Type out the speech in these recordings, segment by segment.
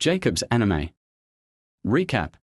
Jacob's Anime Recap.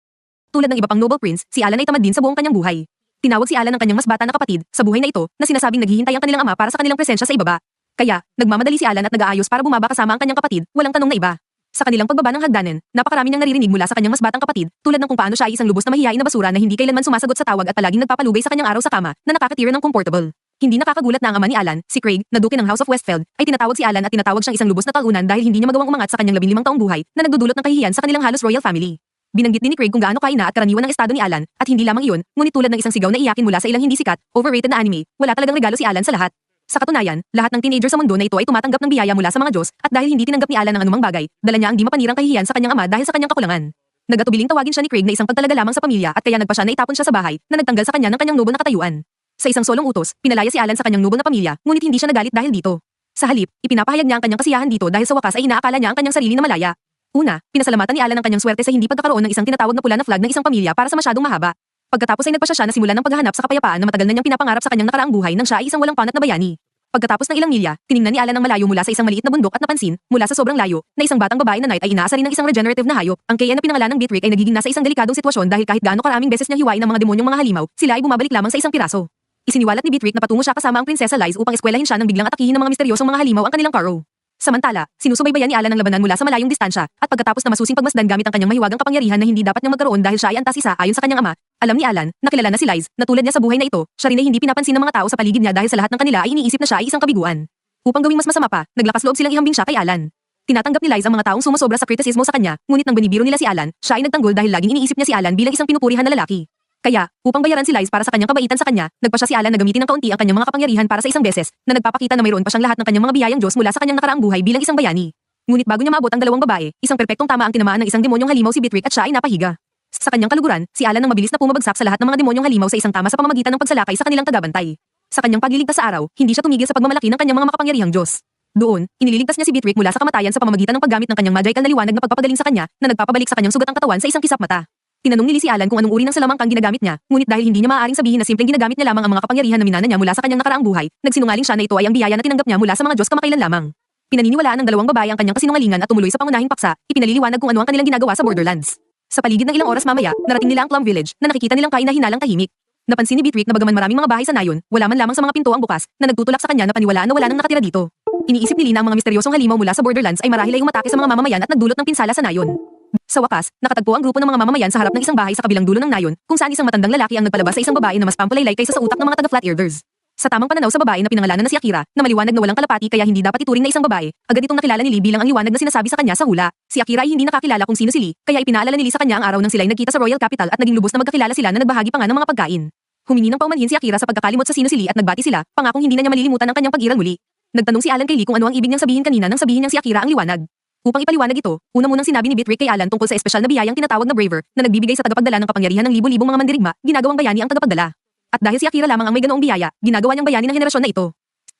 Tulad ng iba pang noble prince, si Alan ay tamad din sa buong kanyang buhay. Tinawag si Alan ng kanyang mas bata na kapatid sa buhay na ito na sinasabing naghihintay ang kanilang ama para sa kanilang presensya sa ibaba. Kaya, nagmamadali si Alan at nag-aayos para bumaba kasama ang kanyang kapatid, walang tanong na iba. Sa kanilang pagbaba ng hagdanan, napakarami niyang naririnig mula sa kanyang mas batang kapatid, tulad ng kung paano siya ay isang lubos na mahiyain na basura na hindi kailanman sumasagot sa tawag at palaging nagpapalugay sa kanyang araw sa kama na nakakatira ng comfortable. Hindi nakakagulat na ang ama ni Alan, si Craig, na duke ng House of Westfield, ay tinatawag si Alan at tinatawag siyang isang lubos na talunan dahil hindi niya magawang umangat sa kanyang 15 taong buhay na nagdudulot ng kahihiyan sa kanilang halos royal family. Binanggit din ni Craig kung gaano kaina at karaniwan ang estado ni Alan, at hindi lamang iyon, ngunit tulad ng isang sigaw na iyakin mula sa ilang hindi sikat, overrated na anime, wala talagang regalo si Alan sa lahat. Sa katunayan, lahat ng teenager sa mundo na ito ay tumatanggap ng biyaya mula sa mga Diyos, at dahil hindi tinanggap ni Alan ang anumang bagay, dala niya ang di mapanirang kahihiyan sa kanyang ama dahil sa kanyang kakulangan. Nagatubiling tawagin siya ni Craig na isang pagtalaga lamang sa pamilya at kaya nagpa siya na itapon siya sa bahay na nagtanggal sa kanya ng kanyang noble na katayuan. Sa isang solong utos, pinalaya si Alan sa kanyang noble na pamilya, ngunit hindi siya nagalit dahil dito. Sa halip, ipinapahayag niya ang kanyang kasiyahan dito dahil sa wakas ay inaakala niya ang kanyang sarili na malaya. Una, pinasalamatan ni Alan ang kanyang swerte sa hindi pagkakaroon ng isang tinatawag na pula na flag ng isang pamilya para sa masyadong mahaba. Pagkatapos ay nagpasya siya na simulan ng paghahanap sa kapayapaan na matagal na niyang pinapangarap sa kanyang nakaraang buhay nang siya ay isang walang panat na bayani. Pagkatapos ng ilang milya, tiningnan ni Alan ang malayo mula sa isang maliit na bundok at napansin, mula sa sobrang layo, na isang batang babae na knight ay inaasa rin ng isang regenerative na hayop. Ang kaya na pinangalan ng Beatrick ay nagiging nasa isang delikadong sitwasyon dahil kahit gaano karaming beses niya hiwain ang mga demonyong mga halimaw, sila ay bumabalik lamang sa isang piraso. Isiniwalat ni Beatrick na patungo siya kasama ang Prinsesa Liz upang eskwelahin siya nang biglang atakihin ng mga misteryosong mga halimaw ang kanilang Carrow. Samantala, sinusubaybayan ni Alan ang labanan mula sa malayong distansya, at pagkatapos na masusing pagmasdan gamit ang kanyang mahiwagang kapangyarihan na hindi dapat niyang magkaroon dahil siya ay antas isa ayon sa kanyang ama, alam ni Alan na kilala na si Liz, na tulad niya sa buhay na ito, siya rin ay hindi pinapansin ng mga tao sa paligid niya dahil sa lahat ng kanila ay iniisip na siya ay isang kabiguan. Upang gawing mas masama pa, naglakas loob silang ihambing siya kay Alan. Tinatanggap ni Liz ang mga taong sumosobra sa kritisismo sa kanya, ngunit nang binibiro nila si Alan, siya ay nagtanggol dahil laging iniisip niya si Alan bilang isang pinupurihan na lalaki. Kaya, upang bayaran si Liz para sa kanyang kabaitan sa kanya, nagpa siya si Alan na gamitin ng kaunti ang kanyang mga kapangyarihan para sa isang beses, na nagpapakita na mayroon pa siyang lahat ng kanyang mga biyayang Diyos mula sa kanyang nakaraang buhay bilang isang bayani. Ngunit bago niya maabot ang dalawang babae, isang perpektong tama ang tinamaan ng isang demonyong halimaw si Beatrick at siya ay napahiga. Sa kanyang kaluguran, si Alan ang mabilis na pumabagsak sa lahat ng mga demonyong halimaw sa isang tama sa pamamagitan ng pagsalakay sa kanilang tagabantay. Sa kanyang pagliligtas sa araw, hindi siya tumigil sa pagmamalaki ng kanyang mga makapangyarihang Diyos. Doon, inililigtas niya si Beatrick mula sa kamatayan sa pamamagitan ng paggamit ng kanyang magical na liwanag na pagpapagaling sa kanya na nagpapabalik sa kanyang sugatang katawan sa isang kisap mata. Tinanong ni si Alan kung anong uri ng salamangkang ginagamit niya, ngunit dahil hindi niya maaaring sabihin na simpleng ginagamit niya lamang ang mga kapangyarihan na minana niya mula sa kanyang nakaraang buhay, nagsinungaling siya na ito ay ang biyaya na tinanggap niya mula sa mga Diyos kamakailan lamang. Pinaniniwalaan ng dalawang babae ang kanyang kasinungalingan at tumuloy sa pangunahing paksa, ipinaliliwanag kung ano ang kanilang ginagawa sa Borderlands. Sa paligid ng ilang oras mamaya, narating nila ang Plum Village na nakikita nilang kaina-hinalang tahimik. Napansin ni Beatrick na bagaman maraming mga bahay sa nayon, wala man lamang sa mga pinto ang bukas, na nagtutulak sa kanya na paniwalaan na wala nang nakatira dito. Iniisip ni Lina ang mga misteryosong halimaw mula sa Borderlands ay marahil ay umatake sa mga mamamayan at nagdulot ng pinsala sa nayon. Sa wakas, nakatagpo ang grupo ng mga mamamayan sa harap ng isang bahay sa kabilang dulo ng nayon, kung saan isang matandang lalaki ang nagpalabas sa isang babae na mas pampalaylay kaysa sa utak ng mga taga-Flat Earthers. Sa tamang pananaw sa babae na pinangalanan na si Akira, na maliwanag na walang kalapati kaya hindi dapat ituring na isang babae, agad itong nakilala ni Lee bilang ang liwanag na sinasabi sa kanya sa hula. Si Akira ay hindi nakakilala kung sino si Lee, kaya ipinaalala ni Lee sa kanya ang araw nang sila ay nagkita sa Royal Capital at naging lubos na magkakilala sila na nagbahagi pa nga ng mga pagkain. Humingi ng paumanhin si Akira sa pagkakalimot sa sino si Lee at nagbati sila, pangakong hindi na niya malilimutan ang kanyang pag-iral muli. Nagtanong si Alan kay Lee kung ano ang ibig niyang sabihin kanina nang sabihin niyang si Akira ang liwanag. Upang ipaliwanag ito, una munang sinabi ni Beatrick kay Alan tungkol sa espesyal na biyayang tinatawag na Braver, na nagbibigay sa tagapagdala ng kapangyarihan ng libo-libong mga mandirigma, ginagawang bayani ang tagapagdala. At dahil si Akira lamang ang may ganoong biyaya, ginagawa niyang bayani ng henerasyon na ito.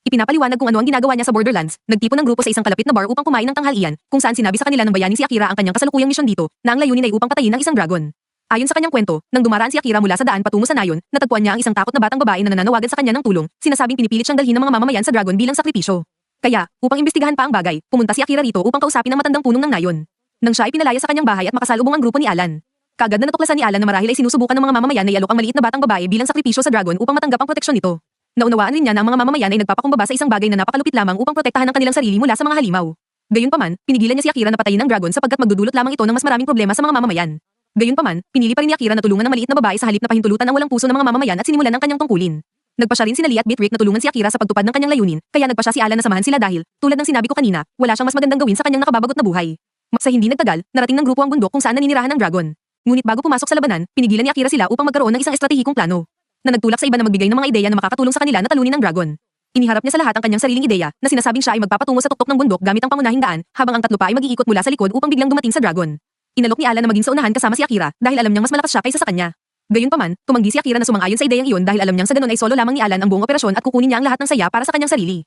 Ipinapaliwanag kung ano ang ginagawa niya sa Borderlands, nagtipon ng grupo sa isang kalapit na bar upang kumain ng tanghalian, kung saan sinabi sa kanila ng bayani si Akira ang kanyang kasalukuyang misyon dito, na ang layunin ay upang patayin ang isang dragon. Ayon sa kanyang kwento, nang dumaraan si Akira mula sa daan patungo sa nayon, natagpuan niya ang isang takot na batang babae na nananawagan sa kanya ng tulong, sinasabing pinipilit siyang dalhin ng mga mamamayan sa dragon bilang sakripisyo. Kaya, upang imbestigahan pa ang bagay, pumunta si Akira rito upang kausapin ang matandang punong ng nayon. Nang siya ay pinalaya sa kanyang bahay at makasalubong ang grupo ni Alan. Kaagad na natuklasan ni Alan na marahil ay sinusubukan ng mga mamamayan na ialok ang maliit na batang babae bilang sakripisyo sa dragon upang matanggap ang proteksyon nito. Naunawaan rin niya na ang mga mamamayan ay nagpapakumbaba sa isang bagay na napakalupit lamang upang protektahan ang kanilang sarili mula sa mga halimaw. Gayunpaman, pinigilan niya si Akira na patayin ang dragon sapagkat magdudulot lamang ito ng mas maraming problema sa mga mamamayan. Gayunpaman, pinili pa rin ni Akira na tulungan ng maliit na babae sa halip na pahintulutan ang walang puso ng mga mamamayan at sinimulan ang kanyang tungkulin. Nagpa siya rin si Lee at Beatrick na tulungan si Akira sa pagtupad ng kanyang layunin, kaya nagpa siya si Alan na samahan sila dahil, tulad ng sinabi ko kanina, wala siyang mas magandang gawin sa kanyang nakababagot na buhay. Sa hindi nagtagal, narating ng grupo ang bundok kung saan naninirahan ng dragon. Ngunit bago pumasok sa labanan, pinigilan ni Akira sila upang magkaroon ng isang estratehikong plano, na nagtulak sa iba na magbigay ng mga ideya na makakatulong sa kanila na talunin ng dragon. Iniharap niya sa lahat ang kanyang sariling ideya, na sinasabing siya ay magpapatungo sa tuktok ng bundok gamit ang pangunahing daan, habang ang tatlo pa ay mag-iikot mula sa likod upang biglang dumating sa dragon. Inalok ni Alan na maging sa unahan kasama si Akira dahil alam niyang mas malakas siya kaysa sa kanya. Gayunpaman, tumanggi si Akira na sumang-ayon sa ideyang iyon dahil alam niyang sa ganun ay solo lamang ni Alan ang buong operasyon at kukunin niya ang lahat ng saya para sa kanyang sarili.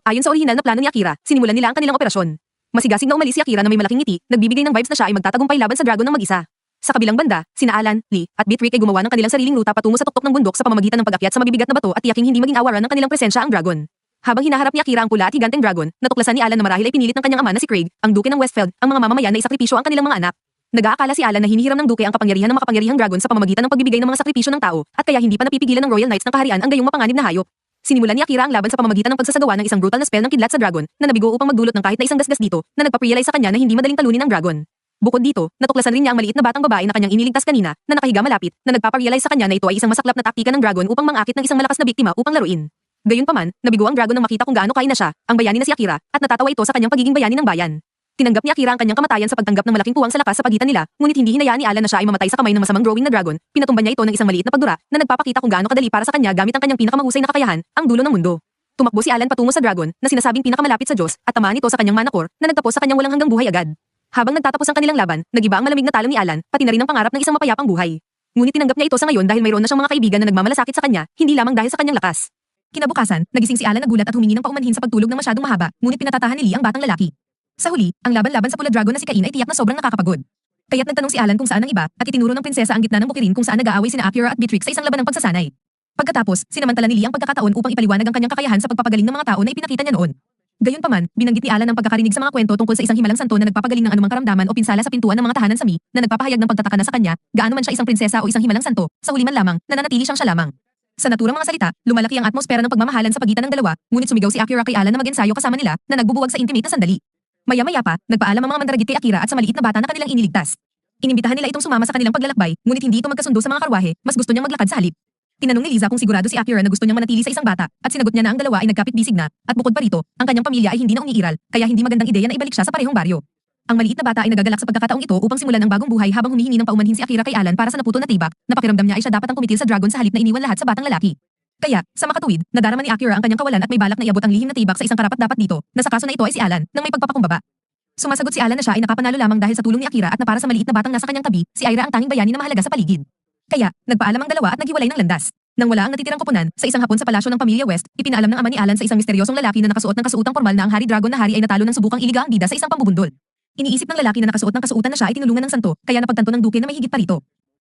Ayon sa orihinal na plano ni Akira, sinimulan nila ang kanilang operasyon. Masigasig na umalis si Akira na may malaking ngiti, nagbibigay ng vibes na siya ay magtatagumpay laban sa dragon ng mag-isa. Sa kabilang banda, sina Alan, Lee, at Beatrick ay gumawa ng kanilang sariling ruta patungo sa tuktok ng bundok sa pamamagitan ng pag-akyat sa mabibigat na bato at tiyaking hindi maging awaran ng kanilang presensya ang dragon. Habang hinaharap ni Akira ang pula at higanteng dragon, natuklasan ni Alan na marahil ay pinilit ng kanyang ama na si Craig, ang duke ng Westfield, ang mga mamamayan na isakripisyo ang kanilang mga anak. Nag-aakala si Alan na hinihiram ng duke ang kapangyarihan ng makapangyarihang dragon sa pamamagitan ng pagbibigay ng mga sakripisyo ng tao, at kaya hindi pa napipigilan ng Royal Knights ng kaharian ang gayong mapanganib na hayop. Sinimulan ni Akira ang laban sa pamamagitan ng pagsasagawa ng isang brutal na spell ng kidlat sa dragon, na nabigo upang magdulot ng kahit na isang gasgas dito, na nagpa-realize sa kanya na hindi madaling talunin ng dragon. Bukod dito, natuklasan rin niya ang maliit na batang babae na kanyang iniligtas kanina, na nakahiga malapit, na nagpapa-realize sa kanya na ito ay isang masaklap na taktika ng dragon upang mangakit ng isang malakas na biktima upang laruin. Gayunpaman, nabigo ang dragon nang makita kung gaano kaina siya, ang bayani na si Akira, at natatawa ito sa kanyang pagiging bayani ng bayan. Tinanggap ni Akira ang kanyang kamatayan sa pagtanggap ng malaking puwang sa lakas sa pagitan nila, ngunit hindi hinayaan ni Alan na siya ay mamatay sa kamay ng masamang drawing na dragon. Pinatumba niya ito ng isang maliit na pagdura na nagpapakita kung gaano kadali para sa kanya gamit ang kanyang pinakamahusay na kakayahan, ang dulo ng mundo. Tumakbo si Alan patungo sa dragon, na sinasabing pinakamalapit sa Diyos, at tamaan ito sa kanyang manakor, na nagtapos sa kanyang walang hanggang buhay agad. Habang nagtatapos ang kanilang laban, nagiba ang malamig na talong ni Alan, pati na rin ang pangarap ng isang mapayapang buhay. Ngunit tinanggap niya ito sa ngayon dahil mayroon na siyang mga kaibigan na nagmamalasakit sa kanya, hindi lamang dahil sa kanyang lakas. Kinabukasan, nagising si Alan nagulat at humingi ng paumanhin sa pagtulog ng masyadong mahaba, ngunit pinatatahan ni Lee ang batang lalaki. Sa huli, ang laban-laban sa pula dragon na si Cain ay tiyak na sobrang nakakapagod. Kaya't nagtanong si Alan kung saan ang iba, at itinuro ng prinsesa ang gitna ng bukirin kung saan nag-aaway sina Akira at Beatrix sa isang laban ng pagsasanay. Pagkatapos, sinamantala ni Lee ang pagkakataon upang ipaliwanag ang kanyang kakayahan sa pagpapagaling ng mga tao na ipinakita niya noon. Gayunpaman, binanggit ni Alan ang pagkakarinig sa mga kwento tungkol sa isang himalang santo na nagpapagaling ng anumang karamdaman o pinsala sa pintuan ng mga tahanan sa Mi, na nagpapahayag ng pagtataka na sa kanya, gaano man siya isang prinsesa o isang himalang santo, sa huli man lamang, nananatili siyang siya lamang. Sa naturang mga salita, lumalaki ang atmosfera ng pagmamahalan sa pagitan ng dalawa, ngunit sumigaw si Akira kay Alan na mag-ensayo kasama nila, na nagbubuwag sa intimate na sandali. Maya-maya pa, nagpaalam ang mga mandaragit kay Akira at sa maliit na bata na kanilang iniligtas. Inimbitahan nila itong sumama sa kanilang paglalakbay, ngunit hindi ito magkasundo sa mga karwahe, mas gusto niyang maglakad sa halip. Tinanong ni Liza kung sigurado si Akira na gusto niyang manatili sa isang bata, at sinagot niya na ang dalawa ay nagkapit-bisig na, at bukod pa rito, ang kanyang pamilya ay hindi na umiiral, kaya hindi magandang ideya na ibalik siya sa parehong baryo. Ang maliit na bata ay nagagalak sa pagkakataong ito upang simulan ang bagong buhay habang humihingi ng paumanhin si Akira kay Alan para sa naputol na tibak, na pakiramdam niya ay siya dapat ang kumitil sa dragon sa halip na iniwan lahat sa batang lalaki. Kaya, sa makatuwid, nadarama ni Akira ang kanyang kawalan at may balak na iabot ang lihim na tibak sa isang karapat-dapat dito, na sa kaso na ito ay si Alan, nang may pagpapakumbaba. Sumasagot si Alan na siya ay nakapanalo lamang dahil sa tulong ni Akira at na para sa maliit na batang nasa kanyang tabi, si Ira ang tanging bayani na mahalaga sa paligid. Kaya, nagpaalam ang dalawa at naghiwalay ng landas. Nang wala ang natitirang koponan, sa isang hapon sa palasyo ng pamilya West, ipinaalam ng ama ni Alan sa isang misteryosong lalaki na nakasuot ng kasuotang formal na ang Hari Dragon na hari ay natalo ng subukang iliga ang bida sa isang pambubundol. Iniisip ng lalaki na nakasuot ng kasuotan na siya ay tinulungan ng santo, kaya napagtanto ng duke na may higit pa rito.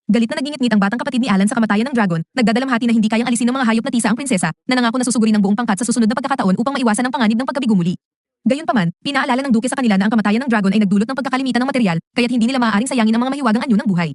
Galit na nagingit-ngit ang batang kapatid ni Alan sa kamatayan ng dragon, nagdadalamhati na hindi kayang alisin ng mga hayop na tisa ang prinsesa, na nangako na susugurin ng buong pangkat sa susunod na pagkakataon upang maiwasan ang panganib ng pagkabigo muli. Gayunpaman, pinaalala ng duke sa kanila na ang kamatayan ng dragon ay nagdulot ng pagkakalimitan ng material, kaya't hindi nila maaaring sayangin ang mga mahiwagang anyo ng buhay.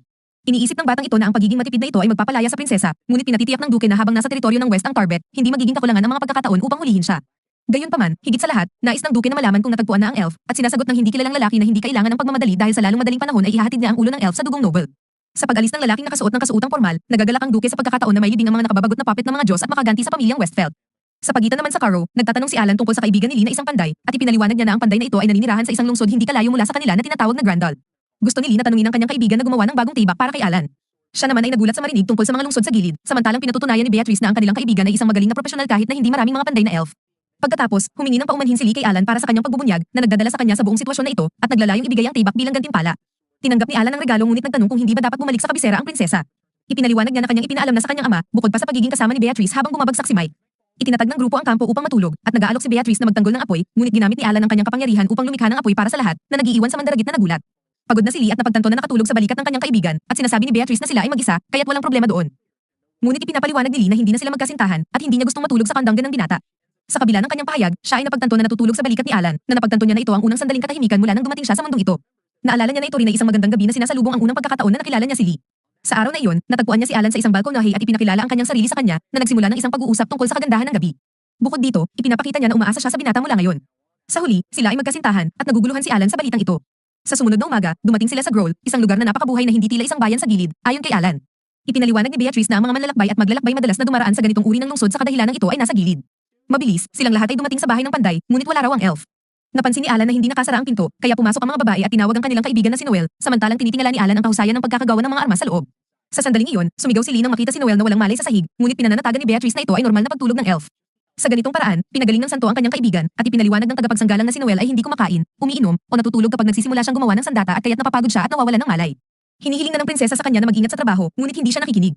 Iniisip ng batang ito na ang pagiging matipid na ito ay magpapalaya sa prinsesa, ngunit pinatitiyak ng duke na habang nasa teritoryo ng West ang Tarbet, hindi magiging kakulangan ang mga pagkakataon upang hulihin siya. Gayunpaman, higit sa lahat, nais ng duke na malaman kung natagpuan na ang elf, at sinasagot ng hindi kilalang lalaki na hindi kailangan ng pagmamadali dahil sa lalong madaling panahon ay ihahatid niya ang ulo ng elf sa dugong noble. Sa pag-alis ng lalaking nakasuot ng kasuotang formal, nagagalak ang duke sa pagkakataon na may libing ang mga nakababagot na puppet ng mga Diyos at makaganti sa pamilyang Westfield. Sa pagitan naman sa Caro, nagtatanong si Alan tungkol sa kaibigan ni Lee na isang panday, at ipinaliwanag niya na ang panday na ito ay naninirahan sa isang lungsod hindi kalayo mula sa kanila na tinatawag na Grandal. Gusto ni Lee na tanungin ang kanyang kaibigan na gumawa ng bagong tibak para kay Alan. Siya naman ay nagulat sa marinig tungkol sa mga lungsod sa gilid, samantalang pinatutunayan ni Beatrice na ang kanilang kaibigan ay isang magaling na profesional kahit na hindi maraming mga panday na elf. Pagkatapos, humingi ng paumanhin si Lee kay Alan para sa kanyang pagbubunyag, na nagdadala sa kanya sa buong sitwasyon na ito, at naglalayong ibigay ang tibak bilang gantimpala. Tinanggap ni Alan ang regalo ngunit nagtanong kung hindi ba dapat bumalik sa kabisera ang prinsesa. Ipinaliwanag niya na kanyang ipinaalam na sa kanyang ama, bukod pa sa pagiging kasama ni Beatrice habang bumabagsak si Mike. Itinatag ng grupo ang kampo upang matulog, at nag-aalok si Beatrice na magtanggol ng apoy, ngunit ginamit ni Alan ang kanyang kapangyarihan upang lumikha ng apoy para sa lahat, na nagiiwan sa mandaragit na nagulat. Pagod na si Lee at napagtanto na nakatulog sa balikat ng kanyang kaibigan, at sinasabi ni Beatrice na sila ay mag-isa, kaya't walang problema doon. Ngunit ipinapaliwanag ni Lee na hindi na sila magkasintahan, at hindi niya gustong matulog sa kandanggan ng binata. Sa kabila ng kanyang pahayag, siya ay napagtanto na natutulog sa balikat ni Alan, na napagtanto niya na ito ang unang sandaling katahimikan mula nang dumating siya sa mundong ito. Naalala niya na ito rin ay isang magandang gabi na sinasalubong ang unang pagkakataon na nakilala niya si Lee. Sa araw na iyon, natagpuan niya si Alan sa isang balkonahe at ipinakilala ang kanyang sarili sa kanya, na nagsimula ng isang pag-uusap tungkol sa kagandahan ng gabi. Bukod dito, ipinapakita niya na umaasa siya sa binata mula ngayon. Sa huli, sila ay magkasintahan, at naguguluhan si Alan sa balitang ito. Sa sumunod na umaga, dumating sila sa Growl, isang lugar na napakabuhay na hindi tila isang bayan sa gilid, ayon kay Alan. Ipinaliwanag ni Beatrice na ang mga manlalakbay at maglalakbay madalas na dumaraan sa ganitong uri ng lungsod sa kadahilanang ito ay nasa gilid. Mabilis, silang lahat ay dumating sa bahay ng panday, ngunit wala raw ang elf. Napansin ni Alan na hindi nakasara ang pinto, kaya pumasok ang mga babae at tinawag ang kanilang kaibigan na si Noel, samantalang tinitingala ni Alan ang kahusayan ng pagkakagawa ng mga armas sa loob. Sa sandaling iyon, sumigaw si Lee nang makita si Noel na walang malay sa sahig, ngunit pinananatagan ni Beatrice na ito ay normal na pagtulog ng elf. Sa ganitong paraan, pinagaling ng santo ang kanyang kaibigan, at ipinaliwanag ng tagapagsanggalang na si Noel ay hindi kumakain, umiinom, o natutulog kapag nagsisimula siyang gumawa ng sandata at kaya't napapagod siya at nawawalan ng malay. Hinihiling na ng prinsesa sa kanya na mag-ingat sa trabaho, ngunit hindi siya nakikinig.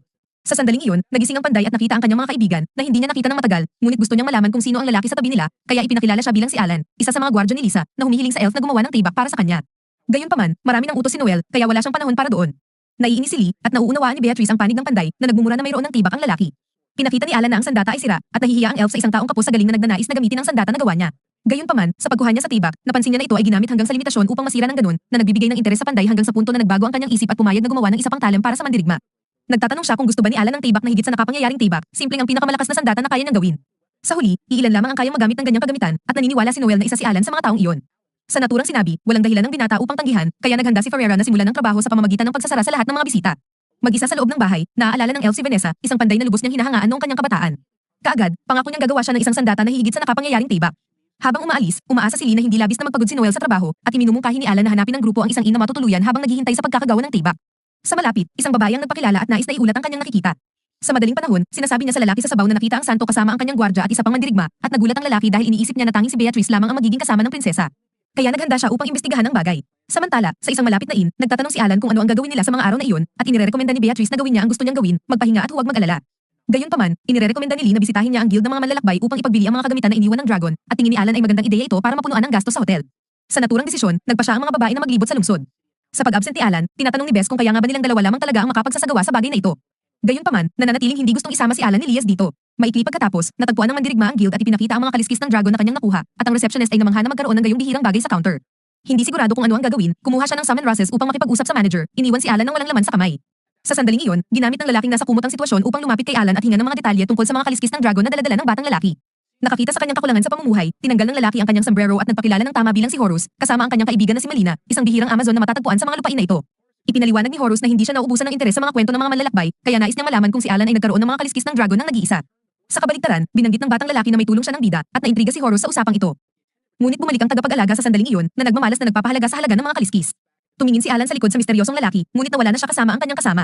Sa sandaling iyon, nagising ang panday at nakita ang kanyang mga kaibigan, na hindi niya nakita ng matagal, ngunit gusto niyang malaman kung sino ang lalaki sa tabi nila, kaya ipinakilala siya bilang si Alan, isa sa mga gwardya ni Lisa, na humihiling sa elf na gumawa ng tibak para sa kanya. Gayunpaman, marami nang utos si Noel, kaya wala siyang panahon para doon. Naiinis si Lee, at nauunawaan ni Beatrice ang panig ng panday, na nagmumura na mayroon ng tibak ang lalaki. Pinakita ni Alan na ang sandata ay sira at nahihiya ang elf sa isang taong kapos sa galing na nagnanais na gamitin ang sandata na gawa niya. Gayunpaman, sa pagkuha niya sa tibak, napansin niya na ito ay ginamit hanggang sa limitasyon upang masira ng ganun, na nagbibigay ng interes sa panday hanggang sa punto na nagbago ang kanyang isip at pumayag na gumawa ng isa pang talem para sa mandirigma. Nagtatanong siya kung gusto ba ni Alan ng tibak na higit sa nakapangyayaring tibak, simpleng ang pinakamalakas na sandata na kaya niyang gawin. Sa huli, iilan lamang ang kayang magamit ng ganyang kagamitan at naniniwala si Noel na isa si Alan sa mga taong iyon. Sa naturang sinabi, walang dahilan ng binata upang tanggihan, kaya naghanda si Ferreira na simulan ng trabaho sa pamamagitan ng pagsasara sa lahat ng mga bisita. Mag-isa sa loob ng bahay, naaalala ng elf si Vanessa, isang panday na lubos niyang hinahangaan noong kanyang kabataan. Kaagad, pangako niyang gagawa siya ng isang sandata na hihigit sa nakapangyayaring tibak. Habang umaalis, umaasa si Lee na hindi labis na magpagod si Noel sa trabaho at iminumungkahi ni Alan na hanapin ng grupo ang isang ina matutuluyan habang naghihintay sa pagkakagawa ng tibak. Sa malapit, isang babae ang nagpakilala at nais na iulat ang kanyang nakikita. Sa madaling panahon, sinasabi niya sa lalaki sa sabaw na nakita ang santo kasama ang kanyang gwardya at isa pang mandirigma, at nagulat ang lalaki dahil iniisip niya na tanging si Beatrice lamang ang magiging kasama ng prinsesa. Kaya naghanda siya upang imbestigahan ang bagay. Samantala, sa isang malapit na inn, nagtatanong si Alan kung ano ang gagawin nila sa mga araw na iyon at inirekomenda ni Beatrice na gawin niya ang gusto niyang gawin, magpahinga at huwag mag-alala. Gayunpaman, inirekomenda ni Lee na bisitahin niya ang guild ng mga manlalakbay upang ipagbili ang mga kagamitan na iniwan ng dragon, at tingin ni Alan ay magandang ideya ito para mapunuan ang gastos sa hotel. Sa naturang desisyon, nagpa siya ang mga babae na maglibot sa lungsod. Sa pag-absent ni Alan, tinatanong ni Bess kung kaya nga ba nilang dalawa lamang talaga ang makapagsasagawa sa bagay na ito. Gayunpaman, nananatiling hindi gustong isama si Alan ni Lias dito. Maikli pagkatapos, natagpuan ng mandirigma ang guild at ipinakita ang mga kaliskis ng dragon na kanyang nakuha, at ang receptionist ay namangha na magkaroon ng gayong bihirang bagay sa counter. Hindi sigurado kung ano ang gagawin, kumuha siya ng summon roses upang makipag-usap sa manager, iniwan si Alan ng walang laman sa kamay. Sa sandaling iyon, ginamit ng lalaking nasa kumot ang sitwasyon upang lumapit kay Alan at hinga ng mga detalye tungkol sa mga kaliskis ng dragon na daladala ng batang lalaki. Nakakita sa kanyang kakulangan sa pamumuhay, tinanggal ng lalaki ang kanyang sombrero at nagpakilala ng tama bilang si Horus, kasama ang kanyang kaibigan na si Melina, isang bihirang Amazon na matatagpuan sa mga lupain na ito. Ipinaliwanag ni Horus na hindi siya nauubusan ng interes sa mga kwento ng mga manlalakbay, kaya nais niyang malaman kung si Alan ay nagkaroon ng mga kaliskis ng dragon ng nag-iisa. Sa kabaligtaran, binanggit ng batang lalaki na may tulong siya ng bida at naintriga si Horus sa usapang ito. Ngunit bumalik ang tagapag-alaga sa sandaling iyon na nagmamalas na nagpapahalaga sa halaga ng mga kaliskis. Tumingin si Alan sa likod sa misteryosong lalaki, ngunit nawala na siya kasama ang kanyang kasama.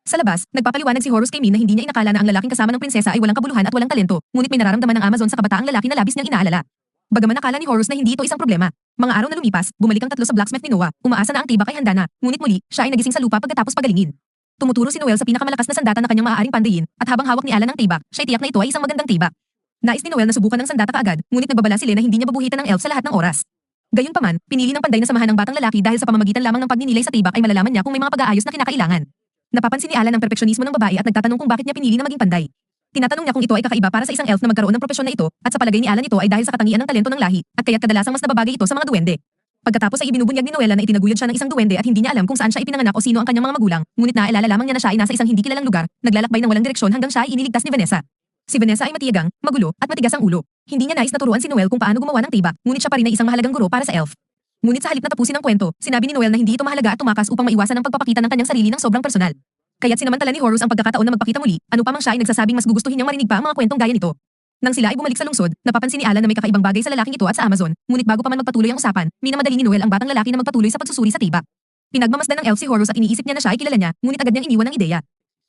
Sa labas, nagpapaliwanag si Horus kay Min na hindi niya inakala na ang lalaking kasama ng prinsesa ay walang kabuluhan at walang talento, ngunit may nararamdaman ng Amazon sa kabataang lalaki na labis niyang inaalala. Bagaman akala ni Horus na hindi ito isang problema, mga araw na lumipas, bumalik ang tatlo sa blacksmith ni Noah, umaasa na ang tibak ay handa na, ngunit muli, siya ay nagising sa lupa pagkatapos pagalingin. Tumuturo si Noel sa pinakamalakas na sandata na kanyang maaaring pandayin, at habang hawak ni Alan ang tibak, siya tiyak na ito ay isang magandang tibak. Nais ni Noel na subukan ng sandata kaagad, ngunit nagbabala si Len na hindi niya babuhitan ng elf sa lahat ng oras. Gayunpaman, pinili ng panday na samahan ng batang lalaki dahil sa pamamagitan lamang ng pagninilay sa tibak ay malalaman niya kung may mga pag-aayos na kinakailangan. Napapansin ni Alan ang perpeksyonismo ng babae at nagtatanong kung bakit niya pinili na maging panday. Tinatanong niya kung ito ay kakaiba para sa isang elf na magkaroon ng propesyon na ito, at sa palagay ni Alan ito ay dahil sa katangian ng talento ng lahi, at kaya't kadalasang mas nababagay ito sa mga duwende. Pagkatapos ay ibinubunyag ni Noela na itinaguyod siya ng isang duwende at hindi niya alam kung saan siya ipinanganak o sino ang kanyang mga magulang, ngunit naaalala lamang niya na siya ay nasa isang hindi kilalang lugar, naglalakbay ng walang direksyon hanggang siya ay iniligtas ni Vanessa. Si Vanessa ay matiyagang, magulo, at matigas ang ulo. Hindi niya nais na turuan si Noel kung paano gumawa ng tibak, ngunit siya pa rin ay isang mahalagang guro para sa elf. Ngunit sa halip na tapusin ang kwento, sinabi ni Noel na hindi ito mahalaga at tumakas upang maiwasan ang pagpapakita ng kanyang sarili ng sobrang personal. Kaya't sinamantala ni Horus ang pagkakataon na magpakita muli, ano pa mang siya ay nagsasabing mas gugustuhin niyang marinig pa ang mga kwentong gaya nito. Nang sila ay bumalik sa lungsod, napapansin ni Alan na may kakaibang bagay sa lalaking ito at sa Amazon, ngunit bago pa man magpatuloy ang usapan, minamadali ni Noel ang batang lalaki na magpatuloy sa pagsusuri sa tibak. Pinagmamasdan ng elf si Horus at iniisip niya na siya ay kilala niya, ngunit agad niyang iniwan ang ideya.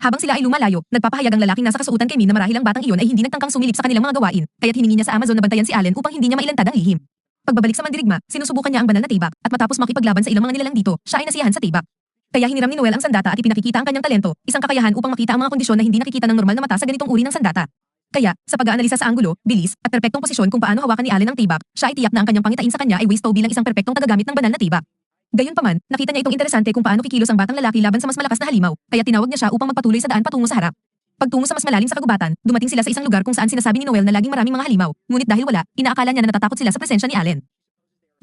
Habang sila ay lumalayo, nagpapahayag ang lalaking nasa kasuotan kay Min na marahil ang batang iyon ay hindi nagtangkang sumilip sa kanilang mga gawain, kaya't hiningi niya sa Amazon na bantayan si Allen upang hindi niya mailantad ang lihim. Pagbabalik sa mandirigma, sinusubukan niya ang banal na tibak, at matapos makipaglaban sa ilang mga nilalang dito, siya ay nasiyahan sa tibak. Kaya hiniram ni Noel ang sandata at ipinakikita ang kanyang talento, isang kakayahan upang makita ang mga kondisyon na hindi nakikita ng normal na mata sa ganitong uri ng sandata. Kaya, sa pag-aanalisa sa anggulo, bilis, at perpektong posisyon kung paano hawakan ni Allen ang tibak, siya ay tiyak na ang kanyang pangitain sa kanya ay wasto bilang isang perpektong tagagamit ng banal na tibak. Gayunpaman, nakita niya itong interesante kung paano kikilos ang batang lalaki laban sa mas malakas na halimaw, kaya tinawag niya siya upang magpatuloy sa daan patungo sa harap. Pagtungo sa mas malalim sa kagubatan, dumating sila sa isang lugar kung saan sinasabi ni Noel na laging maraming mga halimaw, ngunit dahil wala, inaakala niya na natatakot sila sa presensya ni Allen.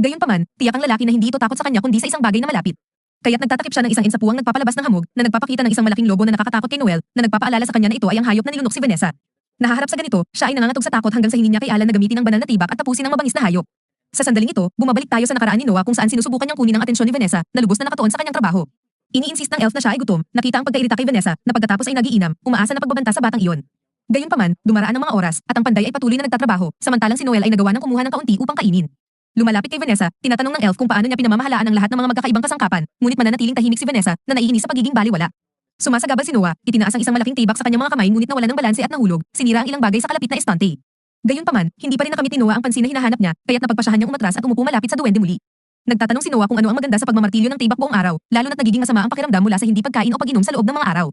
Gayunpaman, tiyak ang lalaki na hindi ito takot sa kanya kundi sa isang bagay na malapit. Kaya't nagtatakip siya ng isang insapuang nagpapalabas ng hamog na nagpapakita ng isang malaking lobo na nakakatakot kay Noel, na nagpapaalala sa kanya na ito ay ang hayop na nilunok si Vanessa. Nahaharap sa ganito, siya ay nangangatog sa takot hanggang sa hingin niya kay Alan na gamitin ang banal na tibak at tapusin ang mabangis na hayop. Sa sandaling ito, bumabalik tayo sa nakaraan ni Noah kung saan sinusubukan niyang kunin ang atensyon ni Vanessa na lubos na nakatuon sa kanyang trabaho. Iniinsist ng elf na siya ay gutom, nakita ang pagkairita kay Vanessa na pagkatapos ay nagiinom, umaasa na pagbabanta sa batang iyon. Gayunpaman, dumaraan ang mga oras at ang panday ay patuloy na nagtatrabaho, samantalang si Noel ay nagawa ng kumuha ng kaunti upang kainin. Lumalapit kay Vanessa, tinatanong ng elf kung paano niya pinamamahalaan ang lahat ng mga magkakaibang kasangkapan, ngunit mananatiling tahimik si Vanessa na naiinis sa pagiging baliwala. Sumasagabal si Noah, itinaas ang isang malaking tibak sa kanyang mga kamay ngunit nawala ng balanse at nahulog, sinira ang ilang bagay sa kalapit na estante. Gayunpaman, hindi pa rin nakamit ni Noah ang pansin na hinahanap niya, kaya't napagpasyahan niyang umatras at umupo malapit sa duwende muli. Nagtatanong si Noah kung ano ang maganda sa pagmamartilyo ng tibak buong araw, lalo na't nagiging masama ang pakiramdam mula sa hindi pagkain o pag-inom sa loob ng mga araw.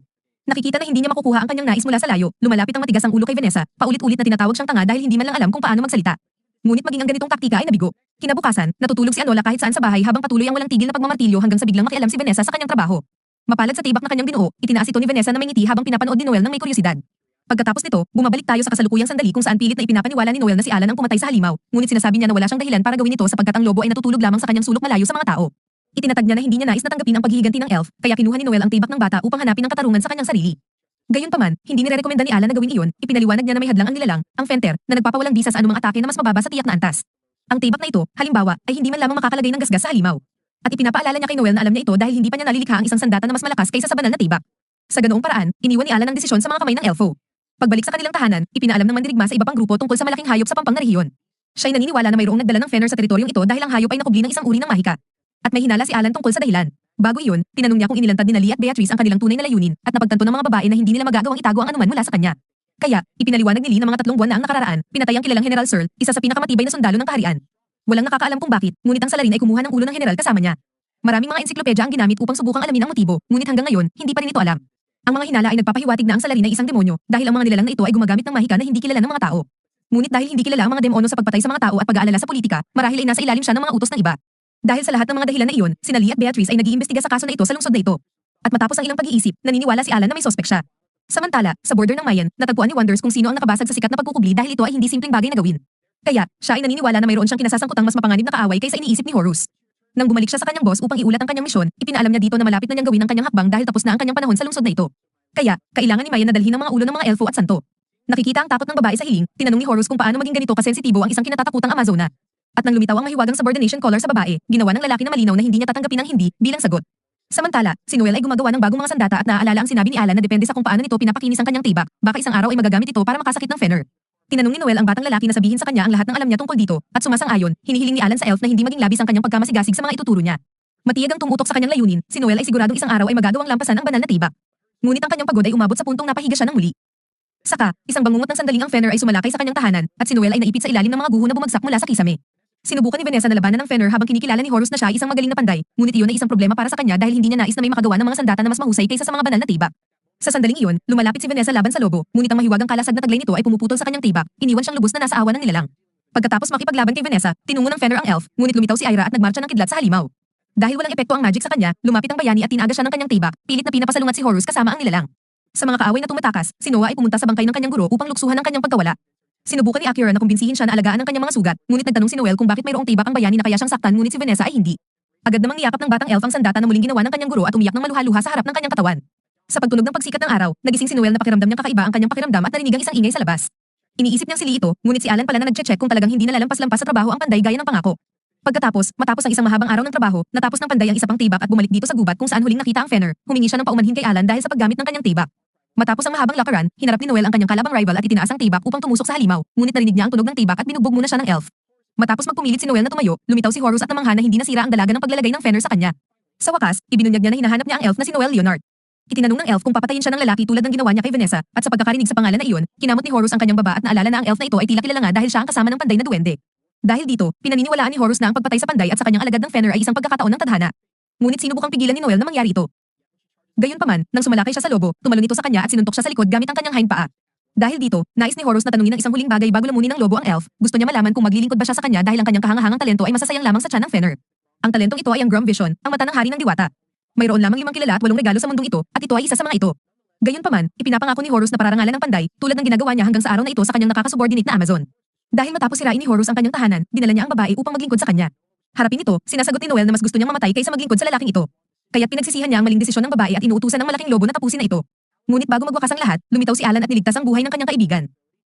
Nakikita na hindi niya makukuha ang kanyang nais mula sa layo, lumalapit ang matigas ang ulo kay Vanessa, paulit-ulit na tinatawag siyang tanga dahil hindi man lang alam kung paano magsalita. Ngunit maging ang ganitong taktika ay nabigo. Kinabukasan, natutulog si Anola kahit saan sa bahay habang patuloy ang walang tigil na pagmamartilyo hanggang sa biglang makialam si Vanessa sa kanyang trabaho. Mapalad sa tibak na kanyang binuo, itinaas ito ni Vanessa na may ngiti habang pinapanood ni Noel ng may kuryosidad. Pagkatapos nito, bumabalik tayo sa kasalukuyang sandali kung saan pilit na ipinapaniwala ni Noel na si Alan ang pumatay sa halimaw, ngunit sinasabi niya na wala siyang dahilan para gawin ito sapagkat ang lobo ay natutulog lamang sa kanyang sulok malayo sa mga tao. Itinatag niya na hindi niya nais na tanggapin ang paghihiganti ng elf, kaya kinuha ni Noel ang tibak ng bata upang hanapin ang katarungan sa kanyang sarili. Gayunpaman, hindi nirerekomenda ni Alan na gawin iyon, ipinaliwanag niya na may hadlang ang nilalang, ang Fenter, na nagpapawalang bisa sa anumang atake na mas mababa sa tiyak na antas. Ang tibak na ito, halimbawa, ay hindi man lamang makakalagay ng gasgas sa halimaw. At ipinapaalala niya kay Noel na alam niya ito dahil hindi pa niya nalilikha ang isang sandata na mas malakas kaysa sa banal na tibak. Sa ganoong paraan, iniwan ni Alan ang desisyon sa mga kamay ng elfo. Pagbalik sa kanilang tahanan, ipinaalam ng mandirigma sa iba pang grupo tungkol sa malaking hayop sa pampang na rehiyon. Siya ay naniniwala na mayroong nagdala ng Fenner sa teritoryong ito dahil ang hayop ay nakubli ng isang uri ng mahika. At may hinala si Alan tungkol sa dahilan. Bago iyon, tinanong niya kung inilantad ni Lee at Beatrice ang kanilang tunay na layunin at napagtanto ng mga babae na hindi nila magagawang itago ang anuman mula sa kanya. Kaya, ipinaliwanag ni Lee na mga 3 buwan na ang nakararaan, pinatay ang kilalang General Searle, isa sa pinakamatibay na sundalo ng kaharian. Walang nakakaalam kung bakit, ngunit ang salarin ay kumuha ng ulo ng general kasama niya. Maraming mga ensiklopedya ang ginamit upang subukang alamin ang motibo, ngunit hanggang ngayon, hindi pa rin ito alam. Ang mga hinala ay nagpapahiwatig na ang salarin ay isang demonyo dahil ang mga nilalang na ito ay gumagamit ng mahika na hindi kilala ng mga tao. Ngunit dahil hindi kilala ang mga demonyo sa pagpatay sa mga tao at pag-aalala sa politika, marahil ay nasa ilalim siya ng mga utos ng iba. Dahil sa lahat ng mga dahilan na iyon, sina Lee at Beatrice ay nag-iimbestiga sa kaso na ito sa lungsod na ito. At matapos ang ilang pag-iisip, naniniwala si Alan na may sospek siya. Samantala, sa border ng Mayan, natagpuan ni Wonders kung sino ang nakabasag sa sikat na pagkukubli dahil ito ay hindi simpleng bagay na gawin. Kaya, siya ay naniniwala na mayroon siyang kinasasangkutang mas mapanganib na kaaway kaysa iniisip ni Horus. Nang bumalik siya sa kanyang boss upang iulat ang kanyang misyon, ipinaalam niya dito na malapit na niyang gawin ang kanyang hakbang dahil tapos na ang kanyang panahon sa lungsod na ito. Kaya, kailangan ni Mayan na dalhin ang mga ulo ng mga elfo at santo. Nakikita ang takot ng babae sa hiling, tinanong ni Horus kung paano maging ganito kasensitibo ang isang kinatatakutang Amazona. At nang lumitaw ang mahiwagang subordination collar sa babae, ginawa ng lalaki na malinaw na hindi niya tatanggapin ang hindi bilang sagot. Samantala, si Noel ay gumagawa ng bagong mga sandata at naaalala ang sinabi ni Alan na depende sa kung paano nito pinapakinis ang kanyang tibak, baka isang araw ay magagamit ito para makasakit ng Fenner. Tinanong ni Noel ang batang lalaki na sabihin sa kanya ang lahat ng alam niya tungkol dito, at sumasang-ayon, hinihiling ni Alan sa elf na hindi maging labis ang kanyang pagkamasigasig sa mga ituturo niya. Matiyag ang tumutok sa kanyang layunin, si Noel ay siguradong isang araw ay magagawang lampasan ang banal na tibak. Ngunit ang kanyang pagod ay umabot sa puntong napahiga siya ng muli. Saka, isang bangungot ng sandaling ang Fenner ay sumalakay sa kanyang tahanan, at si Noel ay naipit sa ilalim ng mga guho na bumagsak mula sa kisame. Sinubukan ni Vanessa na labanan ng Fenner habang kinikilala ni Horus na siya ay isang magaling na panday, ngunit iyon ay isang problema para sa kanya dahil hindi niya nais na may makagawa ng mga sandata na mas mahusay kaysa sa mga banal na tibak. Sa sandaling iyon, lumalapit si Vanessa laban sa lobo, ngunit ang mahiwagang kalasag na taglay nito ay pumuputol sa kanyang tibak, iniwan siyang lubos na nasa awa ng nilalang. Pagkatapos makipaglaban kay Vanessa, tinungo ng Fenner ang elf, ngunit lumitaw si Ira at nagmarcha ng kidlat sa halimaw. Dahil walang epekto ang magic sa kanya, lumapit ang bayani at tinaga siya ng kanyang tibak, pilit na pinapasalungat si Horus kasama ang nilalang. Sa mga kaaway na tumatakas, si Noah ay pumunta sa bangkay ng kanyang guro upang luksuhan ang kanyang pagkawala. Sinubukan ni Akira na kumbinsihin siya na alagaan ang kanyang mga sugat, ngunit nagtanong si Noel kung bakit mayroong tibak ang bayani na kaya siyang saktan ngunit si Vanessa ay hindi. Agad namang niyakap ng batang elf ang sandata na muling ginawa ng kanyang guro at umiyak ng maluha-luha sa harap ng kanyang katawan. Sa pagtunog ng pagsikat ng araw, nagising si Noel na pakiramdam niyang kakaiba ang kanyang pakiramdam at narinig ang isang ingay sa labas. Iniisip niyang si Lee ito, ngunit si Alan pala na nagche-check kung talagang hindi na lalampas-lampas sa trabaho ang panday gaya ng pangako. Matapos ang isang mahabang araw ng trabaho, natapos ng panday ang isa pang tibak at bumalik dito sa gubat kung saan huling nakita ang Fenner, humingi siya ng paumanhin kay Alan dahil sa paggamit ng kanyang tibak. Matapos ang mahabang lakaran, hinarap ni Noel ang kanyang kalabang rival at itinaas ang tibak upang tumusok sa halimaw, ngunit narinig niya ang tunog ng tibak at binugbog muna siya ng elf. Matapos magpumilit si Noel na tumayo, lumitaw si Horus at namangha na hindi nasira ang dalaga ng paglalagay ng Fenner sa kanya. Sa wakas, ibinunyag niya na hinahanap niya ang elf na si Noel Leonard. Itinanong ng elf kung papatayin siya ng lalaki tulad ng ginawa niya kay Vanessa, at sa pagkakarinig sa pangalan na iyon, kinamot ni Horus ang kanyang baba at naalala na ang elf na ito ay tila kilala nga dahil siya ang kasama ng panday na duwende. Dahil dito, pinaniniwalaan ni Horus na ang pagpatay sa panday at sa kanyang alagad ng Fenner ay isang pagkakataon ng tadhana. Ngunit sinubukang pigilan ni Noel na mangyari ito. Gayunpaman, nang sumalakay siya sa lobo, tumalon ito sa kanya at sinuntok siya sa likod gamit ang kanyang hind paa. Dahil dito, nais ni Horus na tanungin ng isang huling bagay bago lamunin ng lobo ang elf. Gusto niya malaman kung maglilingkod ba siya sa kanya dahil ang kanyang kahangahangang talento ay masasayang lamang sa tiyan ng Fenner. Ang talentong ito ay ang Grom Vision, ang mata ng hari ng diwata. Mayroon lamang 5 kilala at 8 regalo sa mundong ito, at ito ay isa sa mga ito. Gayunpaman, ipinapangako ni Horus na pararangalan ng panday, tulad ng ginagawa niya hanggang sa araw na ito sa kanyang nakakasubordinate na Amazon. Dahil matapos sirain ni Horus ang kanyang tahanan, dinala niya ang babae upang maglingkod sa kanya. Harapin ito, sinasagot ni Noel na mas gusto niyang mamatay kaysa maglingkod sa lalaking ito. Kaya't pinagsisihan niya ang maling desisyon ng babae at inuutusan ng malaking lobo na tapusin na ito. Ngunit bago magwakas ang lahat, lumitaw si Alan at niligtas ang buhay ng kanyang kaibigan.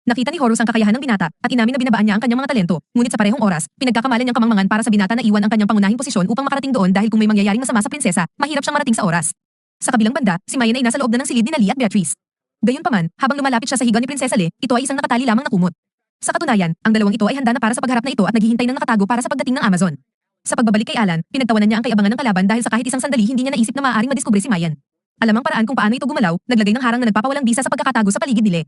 Nakita ni Horus ang kakayahan ng binata at inamin na binabaan niya ang kanyang mga talento, ngunit sa parehong oras, pinagkakamalan niyang kamangmangan para sa binata na iwan ang kanyang pangunahing posisyon upang makarating doon dahil kung may mangyayaring masama sa prinsesa, mahirap siyang marating sa oras. Sa kabilang banda, si Mayan ay nasa loob na ng silid ni Lee at Beatrice. Gayunpaman, habang lumalapit siya sa higa ni Prinsesa Lee, ito ay isang nakatali lamang na kumot. Sa katunayan, ang dalawang ito ay handa na para sa pagharap na ito at naghihintay ng nakatago para sa pagdating ng Amazon. Sa pagbabalik kay Alan, pinagtawanan niya ang kay-abangan ng kalaban dahil sa kahit isang sandali hindi niya naisip na maaaring madiskubre si Mayan. Alam ang paraan kung paano ito gumalaw, naglagay ng harang na nagpapawalang bisa sa pagkakatago sa paligid ni Lee.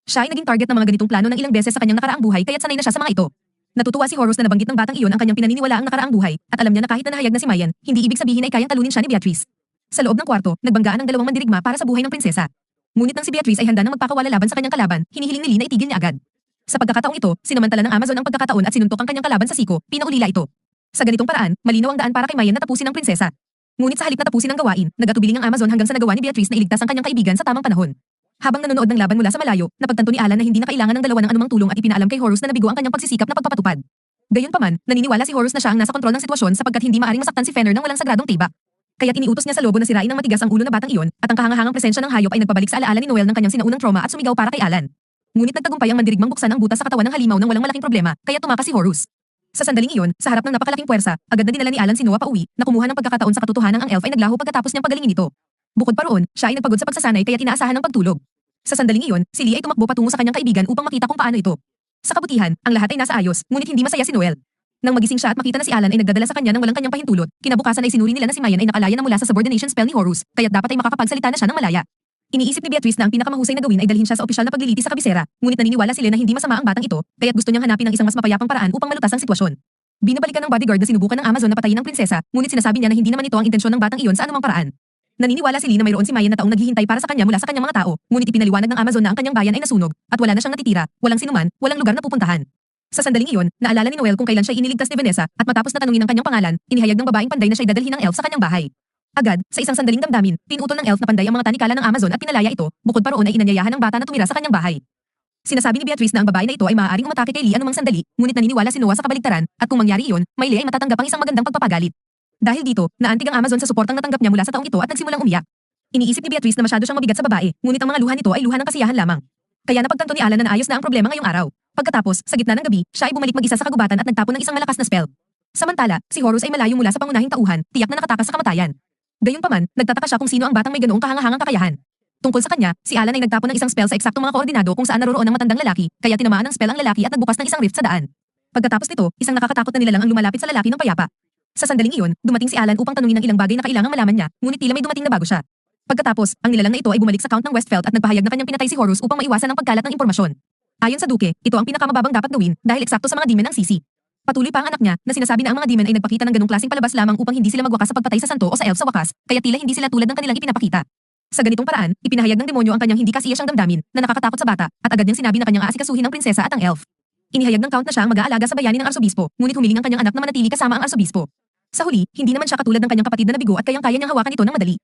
Siya ay naging target ng mga ganitong plano ng ilang beses sa kanyang nakaraang buhay kaya't sanay na siya sa mga ito. Natutuwa si Horus na nabanggit ng batang iyon ang kanyang pinaniniwalaang nakaraang buhay at alam niya na kahit na nahayag na si Mayan, hindi ibig sabihin ay kayang talunin siya ni Beatrice. Sa loob ng kwarto, nagbanggaan ang dalawang mandirigma para sa buhay ng prinsesa. Ngunit nang si Beatrice ay handa nang magpakawala laban sa kanyang kalaban, hinihiling ni Lee na itigil niya agad. Sa pagkakataong ito, sinamantala ng Amazon ang pagkakataon at sinuntok ang kanyang kalaban sa siko, pinaulila ito. Sa ganitong paraan, malinaw ang daan para kay Mayan na tapusin ang prinsesa. Ngunit sa halip na tapusin ang gawain, nag-atubiling ang Amazon hanggang sa nagawa ni Beatrice na iligtas ang kanyang kaibigan sa tamang panahon. Habang nanonood ng laban mula sa malayo, napagtanto ni Alan na hindi na kailangan ng dalawa ng anumang tulong at ipinaalam kay Horus na nabigo ang kanyang pagsisikap na pagpapatupad. Gayunpaman, naniniwala si Horus na siya ang nasa kontrol ng sitwasyon sapagkat hindi maaring masaktan si Fenner ng walang sagradong tibak. Kaya't iniutos niya sa lobo na sirain ng matigas ang ulo na batang iyon at ang kahangahangang presensya ng hayop ay nagpabalik sa alaala ni Noel ng kanyang sinaunang trauma at sumigaw para kay Alan. Ngunit nagtagumpay ang mandirigmang buksan ang butas sa katawan ng halimaw ng walang malaking problema, kaya tumakas si Horus. Sa sandaling iyon, sa harap ng napakalaking puwersa, agad na dinala ni Alan si Noah pauwi, na kumuha ng pagkakataon sa katotohanan ang elf ay naglaho pagkatapos niyang pagalingin ito. Bukod pa roon, siya ay nagpagod sa pagsasanay kaya inaasahan ng pagtulog. Sa sandaling iyon, si Lee ay tumakbo patungo sa kanyang kaibigan upang makita kung paano ito. Sa kabutihan, ang lahat ay nasa ayos, ngunit hindi masaya si Noel. Nang magising siya at makita na si Alan ay nagdadala sa kanya ng walang kanyang pahintulot, kinabukasan ay sinuri nila na si Mayan ay nakalaya na mula sa subordination spell ni Horus, kaya't dapat ay makakapagsalita na siya ng malaya. Iniisip ni Beatrice na ang pinakamahusay na gawin ay dalhin siya sa opisyal na pagliliti sa kabisera, ngunit naniniwala sila na hindi masama ang batang ito, kaya't gusto niyang hanapin ang isang mas mapayapang paraan upang malutas ang sitwasyon. Binabalikan ng bodyguard na sinubukan ng Amazon na patayin ang prinsesa, ngunit sinasabi niya na hindi naman ito ang intensyon ng batang iyon sa anumang paraan. Naniniwala si Lee na mayroon si Mayan na taong naghihintay para sa kanya mula sa kanyang mga tao, ngunit ipinaliwanag ng Amazon na ang kanyang bayan ay nasunog, at wala na siyang natitira, walang sinuman, walang lugar na pupuntahan. Sa sandaling iyon, naalala ni Noel kung kailan siya iniligtas ni Vanessa, at matapos na tanungin ang kanyang pangalan, inihayag ng babaeng panday na siya dadalhin ng elf sa kanyang bahay. Agad, sa isang sandaling damdamin, pinutol ng elf na panday ang mga tanikala ng Amazon at pinalaya ito, bukod pa roon ay inanyayahan ng bata na tumira sa kanyang bahay. Sinasabi ni Beatrice na ang babae na ito ay maaaring umatake kay Lee anumang sandali, ngunit naniniwala si Noah sa kabaligtaran, at kung mangyari iyon, may Lee ay matatanggap ang isang magandang pagpapagalit. Dahil dito, naantig ang Amazon sa suportang natanggap niya mula sa taong ito at nagsimulang umiyak. Iniisip ni Beatrice na masyado siyang mabigat sa babae, ngunit ang mga luha nito ay luha ng kasiyahan lamang. Kaya napagtanto ni Alan na naayos na ang problema ngayong araw. Pagkatapos, sa gitna ng gabi, siya ay bumalik mag-isa sa kagubatan at nagtapon ng isang malakas na spell. Samantala, si Horus ay malayo mula sa pangunahing tauhan, tiyak na nakatakas sa kamatayan. Gayunpaman, nagtataka siya kung sino ang batang may ganoong kahangahangang kakayahan. Tungkol sa kanya, si Alan ay nagtapon ng isang spell sa eksaktong mga koordinado kung saan naroroon ang matandang lalaki, kaya tinamaan ng spell ang lalaki at nagbukas ng isang rift sa daan. Pagkatapos nito, isang nakakatakot na nilalang ang lumalapit sa lalaki ng payapa. Sa sandaling iyon, dumating si Alan upang tanungin ang ilang bagay na kailangang malaman niya, ngunit tila may dumating na bago siya. Pagkatapos, ang nilalang na ito ay bumalik sa count ng Westfeld at nagpahayag na kanyang pinatay si Horus upang maiwasan ang pagkalat ng impormasyon. Ayon sa Duke, ito ang pinakamababang dapat gawin dahil eksakto sa mga demon ng Sisi. Patuloy pa ang anak niya na sinasabi na ang mga demon ay nagpakita ng ganong klaseng palabas lamang upang hindi sila magwakas sa pagpatay sa santo o sa elf sa wakas, kaya tila hindi sila tulad ng kanilang ipinapakita. Sa ganitong paraan, ipinahayag ng demonyo ang kanyang hindi kasiyang damdamin na nakakatakot sa bata at agad niyang sinabi na kanyang aasikasuhin ang prinsesa at ang elf. Inihayag ng count na siya ang mag-aalaga sa bayani ng arsobispo, ngunit humiling ang kanyang anak na manatili kasama ang arsobispo. Sa huli, hindi naman siya katulad ng kanyang kapatid na nabigo at kayang-kaya niyang hawakan ito ng madali.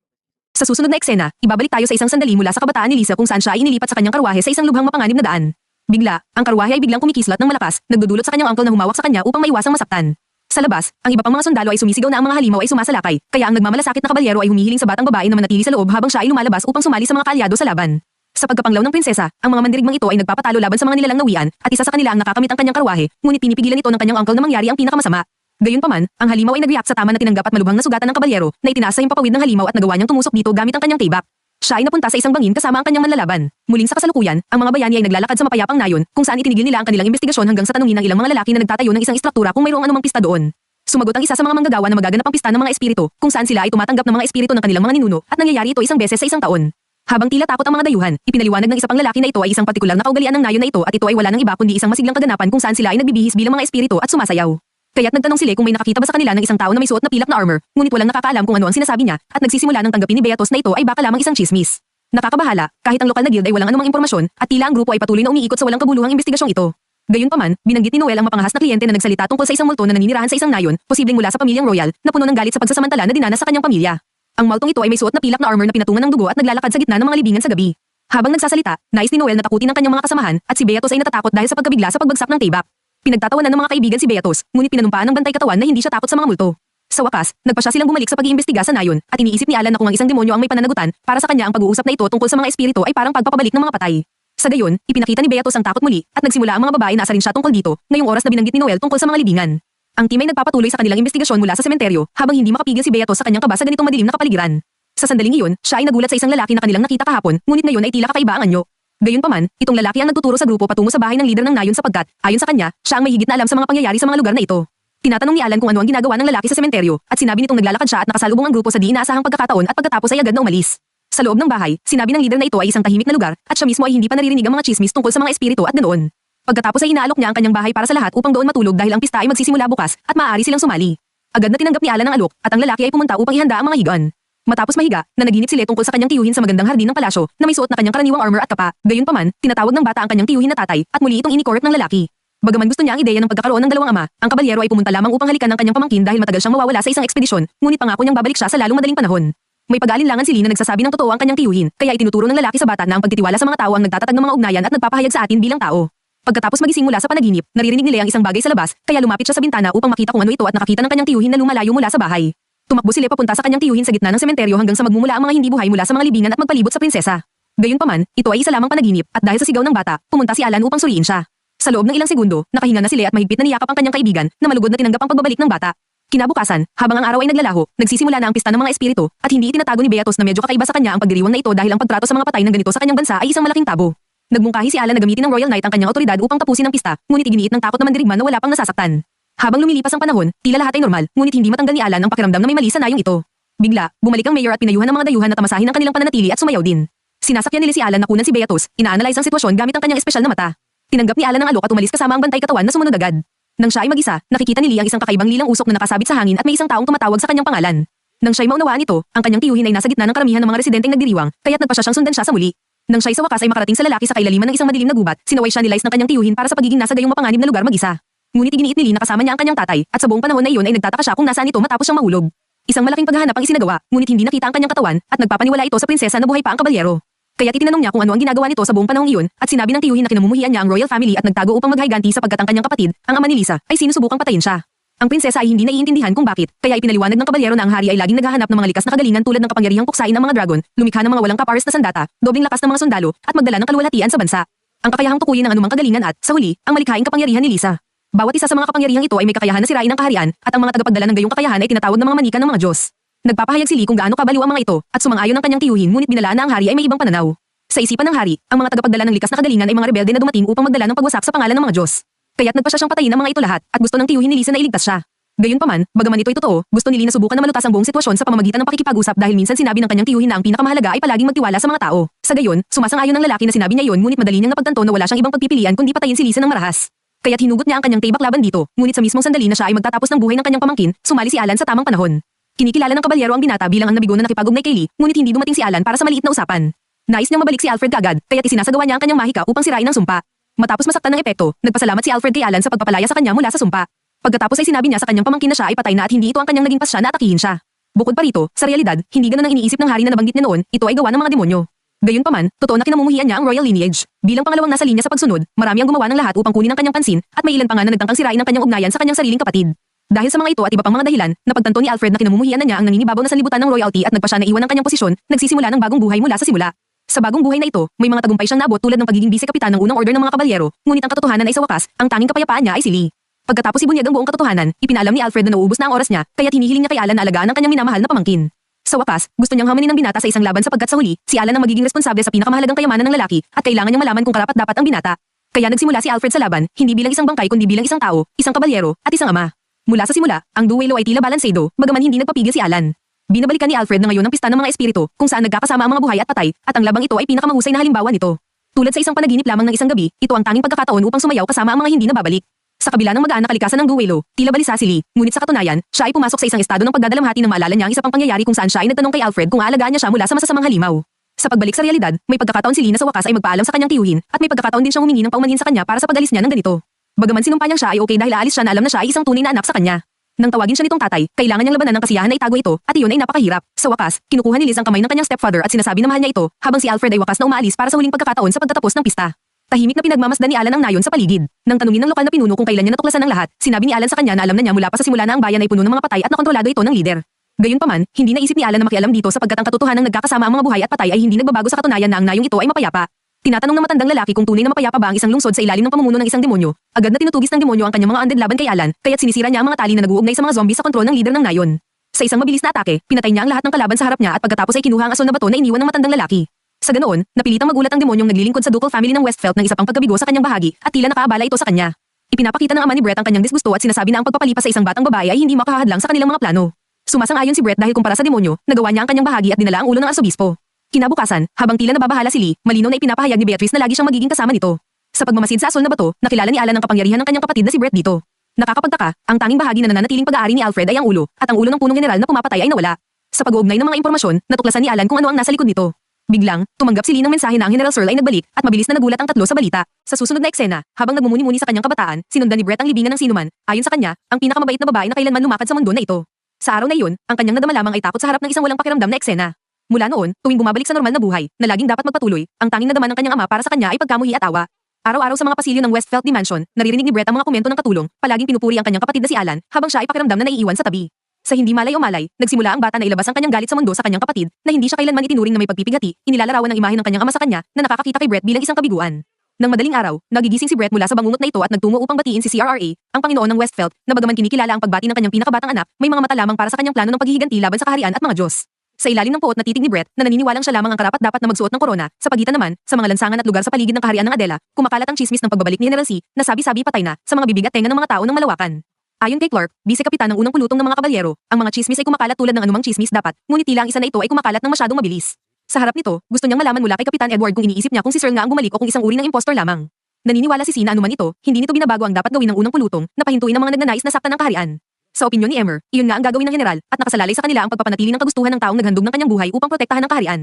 Sa susunod na eksena, ibabalik tayo sa isang sandali mula sa kabataan ni Lisa kung saan siya ay inilipat sa kanyang karwahe sa isang lubhang mapanganib na daan. Bigla, ang karwahe ay biglang kumikislat ng malakas, nagdudulot sa kanyang uncle na humawak sa kanya upang maiwasang masaktan. Sa labas, ang iba pang mga sundalo ay sumisigaw na ang mga halimaw ay sumasalakay, kaya ang nagmamalasakit na kabalyero ay humihiling sa batang babae na manatili sa loob habang siya ay lumalabas upang sumali sa mga kaalyado sa laban. Sa pagkapanglaw ng prinsesa, ang mga mandirigmang ito ay nagpapatalo laban sa mga nilalang nawian, at isa sa kanila ang nakakamit ang kanyang karwahe, ngunit pinipigilan ito ng kanyang uncle na mangyari ang pinakamasama. Gayunpaman, ang halimaw ay nag-react sa tama na tinanggap at malubhang na sugatan ng kabalyero, na itinaas sa himpapawid ng halimaw at nagawa niyang tumusok dito gamit ang kanyang tibak. Siya ay napunta sa isang bangin kasama ang kanyang manlalaban. Muling sa kasalukuyan, ang mga bayani ay naglalakad sa mapayapang nayon, kung saan itinigil nila ang kanilang investigasyon hanggang sa tanungin ng ilang mga lalaki na nagtatayo ng isang istruktura kung mayroong anumang pista doon. Sumagot ang isa sa mga manggagawa na magaganap ang pista ng mga espiritu, kung saan sila ay tumatanggap ng mga espiritu ng kanilang mga ninuno, at nangyayari ito isang beses sa isang taon. Habang tila takot ang mga dayuhan, ipinaliwanag ng isa pang lalaki na ito ay isang partikular na kaugalian ng nayon na ito at ito ay wala nang iba kundi isang masiglang kaganapan kung saan sila ay nagbibihis bilang mga espiritu at sumasayaw. Kaya't nagtanong sila kung may nakakita ba sa kanila ng isang tao na may suot na pilak na armor, ngunit walang nakakaalam kung ano ang sinasabi niya, at nagsisimula ng tanggapin ni Beatos na ito ay baka lamang isang chismis. Nakakabahala, kahit ang lokal na guild ay walang anumang impormasyon, at tila ang grupo ay patuloy na umiikot sa walang kabuluhang investigasyong ito. Gayunpaman, binanggit ni Noel ang mapangahas na kliyente na nagsalita tungkol sa isang multo na naninirahan sa isang nayon, posibleng mula sa pamilyang royal, na puno ng galit sa pagsasamantala na dinanas sa kanyang pamilya. Ang multong ito ay may suot na pilak na armor na pinatungan ng dugo at naglalakad sa gitna ng mga libingan sa gabi. Habang nagsasalita, nais ni Noel na takutin ang kanyang mga kasamahan, at si Beatos ay natatakot dahil sa pagkabigla sa pagbagsak ng tibak. Pinagtatawanan ng mga kaibigan si Beatos, ngunit pinanumpaan ng bantay katawan na hindi siya takot sa mga multo. Sa wakas, nagpa siya silang bumalik sa pag-iimbestiga sa nayon, at iniisip ni Alan na kung ang isang demonyo ang may pananagutan, para sa kanya ang pag-uusap na ito tungkol sa mga espiritu ay parang pagpapabalik ng mga patay. Sa gayon, ipinakita ni Beatos ang takot muli, at nagsimula ang mga babae na asarin siya tungkol dito, ngayong oras na binanggit ni Noel tungkol sa mga libingan. Ang team ay nagpapatuloy sa kanilang investigasyon mula sa sementeryo, habang hindi makapigil si Beatos sa kanyang kaba sa ganitong madilim na kapaligiran. Sa sandaling iyon, siya ay nagulat sa isang lalaki na kanilang nakita kahapon, ngunit ngayon ay tila kakaiba ang anyo. Gayunpaman, itong lalaki ang nagtuturo sa grupo patungo sa bahay ng lider ng nayon sapagkat, ayon sa kanya, siya ang may higit na alam sa mga pangyayari sa mga lugar na ito. Tinatanong ni Alan kung ano ang ginagawa ng lalaki sa sementeryo, at sinabi nitong naglalakad siya at nakasalubong ang grupo sa di inaasahang pagkakataon at pagkatapos ay agad na umalis. Sa loob ng bahay, sinabi ng lider na ito ay isang tahimik na lugar, at siya mismo ay hindi pa naririnig ang mga chismis tungkol sa mga espiritu at ganoon. Pagkatapos ay inaalok niya ang kanyang bahay para sa lahat upang doon matulog dahil ang pista ay magsisimula bukas, at maaari silang sumali. Agad na tinanggap ni Alan ang alok, at ang lalaki ay pumunta upang ihanda ang mga higaan. Matapos mahiga, nanaginip sila tungkol sa kanyang tiyuhin sa magandang hardin ng palasyo, na may suot na kanyang karaniwang armor at kapa. Gayunpaman, tinatawag ng bata ang kanyang tiyuhin na tatay, at muli itong inikorek ng lalaki. Bagaman gusto niya ang ideya ng pagkakaroon ng dalawang ama, ang kabalyero ay pumunta lamang upang halikan ng kanyang pamangkin dahil matagal siyang mawawala sa isang ekspedisyon, ngunit pangako niyang babalik siya sa lalong madaling panahon. May pag-aalinlangan si Lee na nagsasabi ng totoo ang kanyang tiyuhin, kaya itinuturo ng lalaki sa bata na ang pagtitiwala sa mga tao ang nagtatatag ng mga ugnayan at nagpapahayag sa atin bilang tao. Pagkatapos magising mula sa panaginip, naririnig ni Lea ang isang bagay sa labas, kaya lumapit siya sa bintana upang makita kung ano ito at nakakita ng kanyang tiyuhin na lumalayo mula sa bahay. Tumakbo si Lea papunta sa kanyang tiyuhin sa gitna ng sementeryo hanggang sa magmumula ang mga hindi buhay mula sa mga libingan at magpalibot sa prinsesa. Gayunpaman, ito ay isa lamang panaginip at dahil sa sigaw ng bata, pumunta si Alan upang suriin siya. Sa loob ng ilang segundo, nakahinga na si Lea at mahigpit na niyakap ang kanyang kaibigan na malugod na tinanggap ang pagbabalik ng bata. Kinabukasan, habang ang araw ay naglalaho, nagsisimula na ang pista ng mga espiritu at hindi itinatago ni Beatos na medyo kakaiba sa kanya ang pagdiriwang na ito dahil ang pagtrato sa mga patay ng ganito sa kanyang bansa ay isang malaking tabo. Nagmungkahi si Alan na gamitin ng Royal Knight ang kanyang otoridad upang tapusin ang pista, ngunit iginiit ng takot na mandirigma na wala pang nasasaktan. Habang lumilipas ang panahon, tila lahat ay normal, ngunit hindi matanggal ni Alan ang pakiramdam na may mali sa nayong ito. Bigla, bumalik ang mayor at pinayuhan ng mga dayuhan na tamasahin ang kanilang pananatili at sumayaw din. Sinasakyan nila si Alan na kunan si Beatos, ina-analyze ang sitwasyon gamit ang kanyang espesyal na mata. Tinanggap ni Alan ang alok at umalis kasama ang bantay katawan na sumunod agad. Nang siya ay mag-isa, nakikita ni Lee ang isang kakaibang lilang usok na nakasabit sa hangin at may isang taong tumatawag sa kanyang pangalan. Nang siya'y maunawaan ito, ang kanyang tiyuhin ay nasa gitna ng karamihan ng mga residenteng nagdiriwang, kaya't nagpasya siyang sundan siya sa muli. Nang siya'y sa wakas ay makarating sa lalaki sa kailaliman ng isang madilim na gubat, sinaway siya ni Lice ng kanyang tiyuhin para sa pagiging nasa gayong mapanganib na lugar mag-isa. Ngunit iginiit ni Lee na kasama niya ang kanyang tatay, at sa buong panahon na iyon ay nagtataka siya kung nasaan ito matapos siyang mahulog. Isang malaking paghahanap ang isinagawa, ngunit hindi nakita ang kanyang katawan, at nagpapaniwala ito sa prinsesa na buhay pa ang kabalyero. Kaya itinanong niya kung ano ang ginagawa nito sa buong panahong iyon, at sinabi ng tiyuhin na kinamumuhian niya ang royal family at nagtago upang maghiganti sapagkat ang kanyang kapatid, ang ama ni Lisa, ay sinusubukang patayin siya. Ang prinsesa ay hindi naiintindihan kung bakit, kaya ipinaliwanag ng kabalyero na ang hari ay laging naghahanap ng mga likas na kagalingan tulad ng kapangyarihang puksain ng mga dragon, lumikha ng mga walang kapares na sandata, dobling lakas ng mga sundalo, at magdala ng kaluwalhatian sa bansa. Ang kakayahang tukuyin ng anumang kagalingan at, sa huli, ang malikhaing kapangyarihan ni Lisa. Bawat isa sa mga kapangyarihang ito ay may kakayahan na sirain ang kaharian, at ang mga tagapagdala ng gayong kakayahan ay tinatawag na mga manika ng mga Diyos. Nagpapahayag si Lee kung gaano kabaliw ang mga ito, at sumang-ayon ang kanyang tiyuhin ngunit binalaan na ang hari ay may ibang pananaw. Sa isipan ng hari, ang mga tagapagdala ng likas na kagalingan ay mga rebelde na dumating upang magdala ng pagwasak sa pangalan ng mga Diyos. Kaya't nagpasya siyang patayin ang mga ito lahat, at gusto ng tiyuhin ni Lisa na iligtas siya. Gayunpaman, bagaman ito'y totoo, gusto ni Lee na subukan na malutas ang buong sitwasyon sa pamamagitan ng pakikipag-usap dahil minsan sinabi ng kanyang tiyuhin na ang pinakamahalaga ay palaging magtiwala sa mga tao. Sa gayon, sumasang-ayon ng lalaki na sinabi niya iyon ngunit madali niyang napagtanto na wala siyang ibang pagpipilian kundi patayin si Lisa ng marahas. Kaya't hinugot niya ang kanyang tibak laban dito, ngunit sa mismong sandali na siya ay magtatapos ng buhay ng kanyang pamangkin, sumali si Alan sa tamang panahon. Kinikilala ng kabalyero ang binata bilang ang nabigo na nakipag-ugnay kay Lee, ngunit hindi dumating si Alan para sa maliit na usapan. Nais niyang mabalik si Alfred kaagad, kaya't isinasagawa niya ang kanyang mahika upang sirain ang sumpa. Matapos masaktan ng epekto, nagpasalamat si Alfred kay Alan sa pagpapalaya sa kanya mula sa sumpa. Pagkatapos ay sinabi niya sa kanyang pamangkin na siya ay patay na at hindi ito ang kanyang naging pasya na atakihin siya. Bukod pa rito, sa realidad, hindi ganoon ang iniisip ng hari na nabanggit niya noon, ito ay gawa ng mga demonyo. Gayunpaman, totoo na kinamumuhian niya ang royal lineage. Bilang pangalawang nasa linya sa pagsunod, marami ang gumawa ng lahat upang kunin ang kanyang pansin, at may ilan pa nga na nagtangkang sirain ang kanyang ugnayan sa kanyang sariling kapatid. Dahil sa mga ito at iba pang mga dahilan, napagtanto ni Alfred na kinamumuhian na niya ang nangingibabaw na sanlibutan ng royalty at nagpasya na iwan ang kanyang posisyon, nagsisimula ng bagong buhay mula sa simula. Sa bagong buhay na ito, may mga tagumpay siyang naabot tulad ng pagiging vice-kapitan ng unang order ng mga kabalyero, ngunit ang katotohanan ay sa wakas, ang tanging kapayapaan niya ay si Lee. Pagkatapos ibunyag ang buong katotohanan, ipinaalam ni Alfred na nauubos na ang oras niya, kaya't hinihiling niya kay Alan na alagaan ang kanyang minamahal na pamangkin. Sa wakas, gusto niyang hamanin ng binata sa isang laban sapagkat sa huli, si Alan ang magiging responsable sa pinakamahalagang kayamanan ng lalaki at kailangan niyang malaman kung karapat-dapat ang binata. Kaya nagsimula si Alfred sa laban, hindi bilang isang bangkay kundi bilang isang tao, isang kabalyero, at isang ama. Mula sa simula, ang duelo ay tila balansedo, bagaman hindi nagpapigil si Alan. Binabalikan ni Alfred na ngayon ang pista ng mga espiritu, kung saan nagkakasama ang mga buhay at patay, at ang labang ito ay pinakamahusay na halimbawa nito. Tulad sa isang panaginip lamang ng isang gabi, ito ang tanging pagkakataon upang sumayaw kasama ang mga hindi nababalik. Sa kabila ng magaan na kalikasan ng duelo, tila balisa si Lee, ngunit sa katunayan, siya ay pumasok sa isang estado ng pagdadalamhati nang maalala niya ang isa pang pangyayari kung saan siya ay nagtanong kay Alfred kung aalagaan niya siya mula sa masasamang halimaw. Sa pagbalik sa realidad, may pagkakataon si Lee na sa wakas ay magpaalam sa kanyang tiyuhin, at may pagkakataon din siyang humingi ng paumanhin sa kanya para sa pag-alis niya ng ganito. Bagaman sinumpa niyang siya ay okay dahil aalis siya na alam na siya ay isang tunay na anak sa kanya. Nang tawagin siya nitong tatay, kailangan niyang labanan ng kasiyahan na itago ito, at iyon ay napakahirap. Sa wakas, kinukuha ni Liz ang kamay ng kanyang stepfather at sinasabi na mahal niya ito, habang si Alfred ay wakas na umaalis para sa huling pagkakataon sa pagtatapos ng pista. Tahimik na pinagmamasdan ni Alan ang nayon sa paligid. Nang tanungin ng lokal na pinuno kung kailan niya natuklasan ang lahat, sinabi ni Alan sa kanya na alam na niya mula pa sa simula na ang bayan ay puno ng mga patay at nakontrolado ito ng lider. Gayunpaman, hindi naisip ni Alan na makialam dito sapagkat ang katotohanan ng nagkakasama ang mga buhay at patay ay hindi nagbabago sa katunayan na ang nayong ito ay mapayapa. Tinatanong ng matandang lalaki kung tunay na mapayapa ba ang isang lungsod sa ilalim ng pamumuno ng isang demonyo. Agad na tinutugis ng demonyo ang kanyang mga undead laban kay Alan, kaya't sinisira niya ang mga tali na nag-uugnay sa mga zombie sa kontrol ng lider ng nayon. Sa isang mabilis na atake, pinatay niya ang lahat ng kalaban sa harap niya at pagkatapos ay kinuha ang asul na bato na iniwan ng matandang lalaki. Sa ganoon, napilitang magulat ang demonyong naglilingkod sa ducal family ng Westfeld ng isa pang pagkabigo sa kanyang bahagi at tila nakaabala ito sa kanya. Ipinapakita ng ama ni Brett ang kanyang disgusto at sinasabi na ang pagpapalipas sa isang batang babae ay hindi makahadlang sa kanilang mga plano. Sumasang-ayon si Brett dahil kumpara sa demonyo, nagawa niya ang kanyang bahagi at dinala ang ulo ng arsobispo. Kinabukasan, habang tila nababahala si Lee, malinaw na ipinapahayag ni Beatrice na lagi siyang magiging kasama nito. Sa pagmamasid sa asul na bato, nakilala ni Alan ang kapangyarihan ng kanyang kapatid na si Brett dito. Nakakapagtaka, ang tanging bahagi na nananatiling pag-aari ni Alfred ay ang ulo, at ang ulo ng punong general na pumapatay ay nawala. Sa pag-uugnay ng mga impormasyon, natuklasan ni Alan kung ano ang nasa likod nito. Biglang, tumanggap si Lee ng mensahe na ang General Searle ay nagbalik at mabilis na nagulat ang tatlo sa balita. Sa susunod na eksena, habang nagmumuni-muni sa kanyang kabataan, sinundan ni Brett ang libingan ng sinuman. Ayon sa kanya, ang pinakamabait na babae na kailanman lumakad sa mundo na ito. Sa araw na iyon, ang kanyang nadama lamang ay takot sa harap ng isang walang pakiramdam na eksena. Mula noon, tuwing bumabalik sa normal na buhay, na laging dapat magpatuloy, ang tanging nadama ng kanyang ama para sa kanya ay pagkamuhi at awa. Araw-araw sa mga pasilyo ng Westfield Mansion, naririnig ni Brett ang mga komento ng katulong, palaging pinupuri ang kanyang kapatid na si Alan, habang siya ay pakiramdam na naiiwan sa tabi. Sa hindi malay o malay, nagsimula ang bata na ilabas ang kanyang galit sa mundo sa kanyang kapatid, na hindi siya kailanman itinuring na may pagpipigati, inilalarawan ng imahe ng kanyang ama sa kanya, na nakakakita kay Brett bilang isang kabiguan. Nang madaling araw, nagigising si Brett mula sa bangungot na ito at nagtungo upang batiin si CRRA, ang Panginoon ng Westfield, na bagaman kinikilala ang pagbati ng kanyang pinakabatang anak, may mga mata lamang para sa kanyang plano ng paghihiganti laban sa kaharian at mga Diyos. Sa ilalim ng puot na titig ni Brett, na naniniwalang siya lamang ang karapat-dapat na magsuot ng korona, sa pagitan naman, sa mga lansangan at lugar sa paligid ng kaharian ng Adela, kumakalat ang chismis ng pagbabalik ni General C, na sabi-sabi patay na, sa mga bibig at tenga ng mga tao ng malawakan. Ayon kay Clark, bise-kapitan ng unang pulutong ng mga kabalyero, ang mga chismis ay kumakalat tulad ng anumang chismis dapat, ngunit tila ang isa na ito ay kumakalat ng masyadong mabilis. Sa harap nito, gusto niyang malaman mula kay Kapitan Edward kung iniisip niya kung si Sir nga ang bumalik o kung isang uri ng impostor lamang. Naniniwala si C na anuman ito, hindi nito binabago ang dapat gawin ng unang pulutong, na pahintuin ang mga nagnanais na saktan ng kaharian. Sa opinyon ni Emmer, iyon nga ang gagawin ng general, at nakasalalay sa kanila ang pagpapanatili ng kagustuhan ng taong naghandog ng kanyang buhay upang protektahan ang kaharian.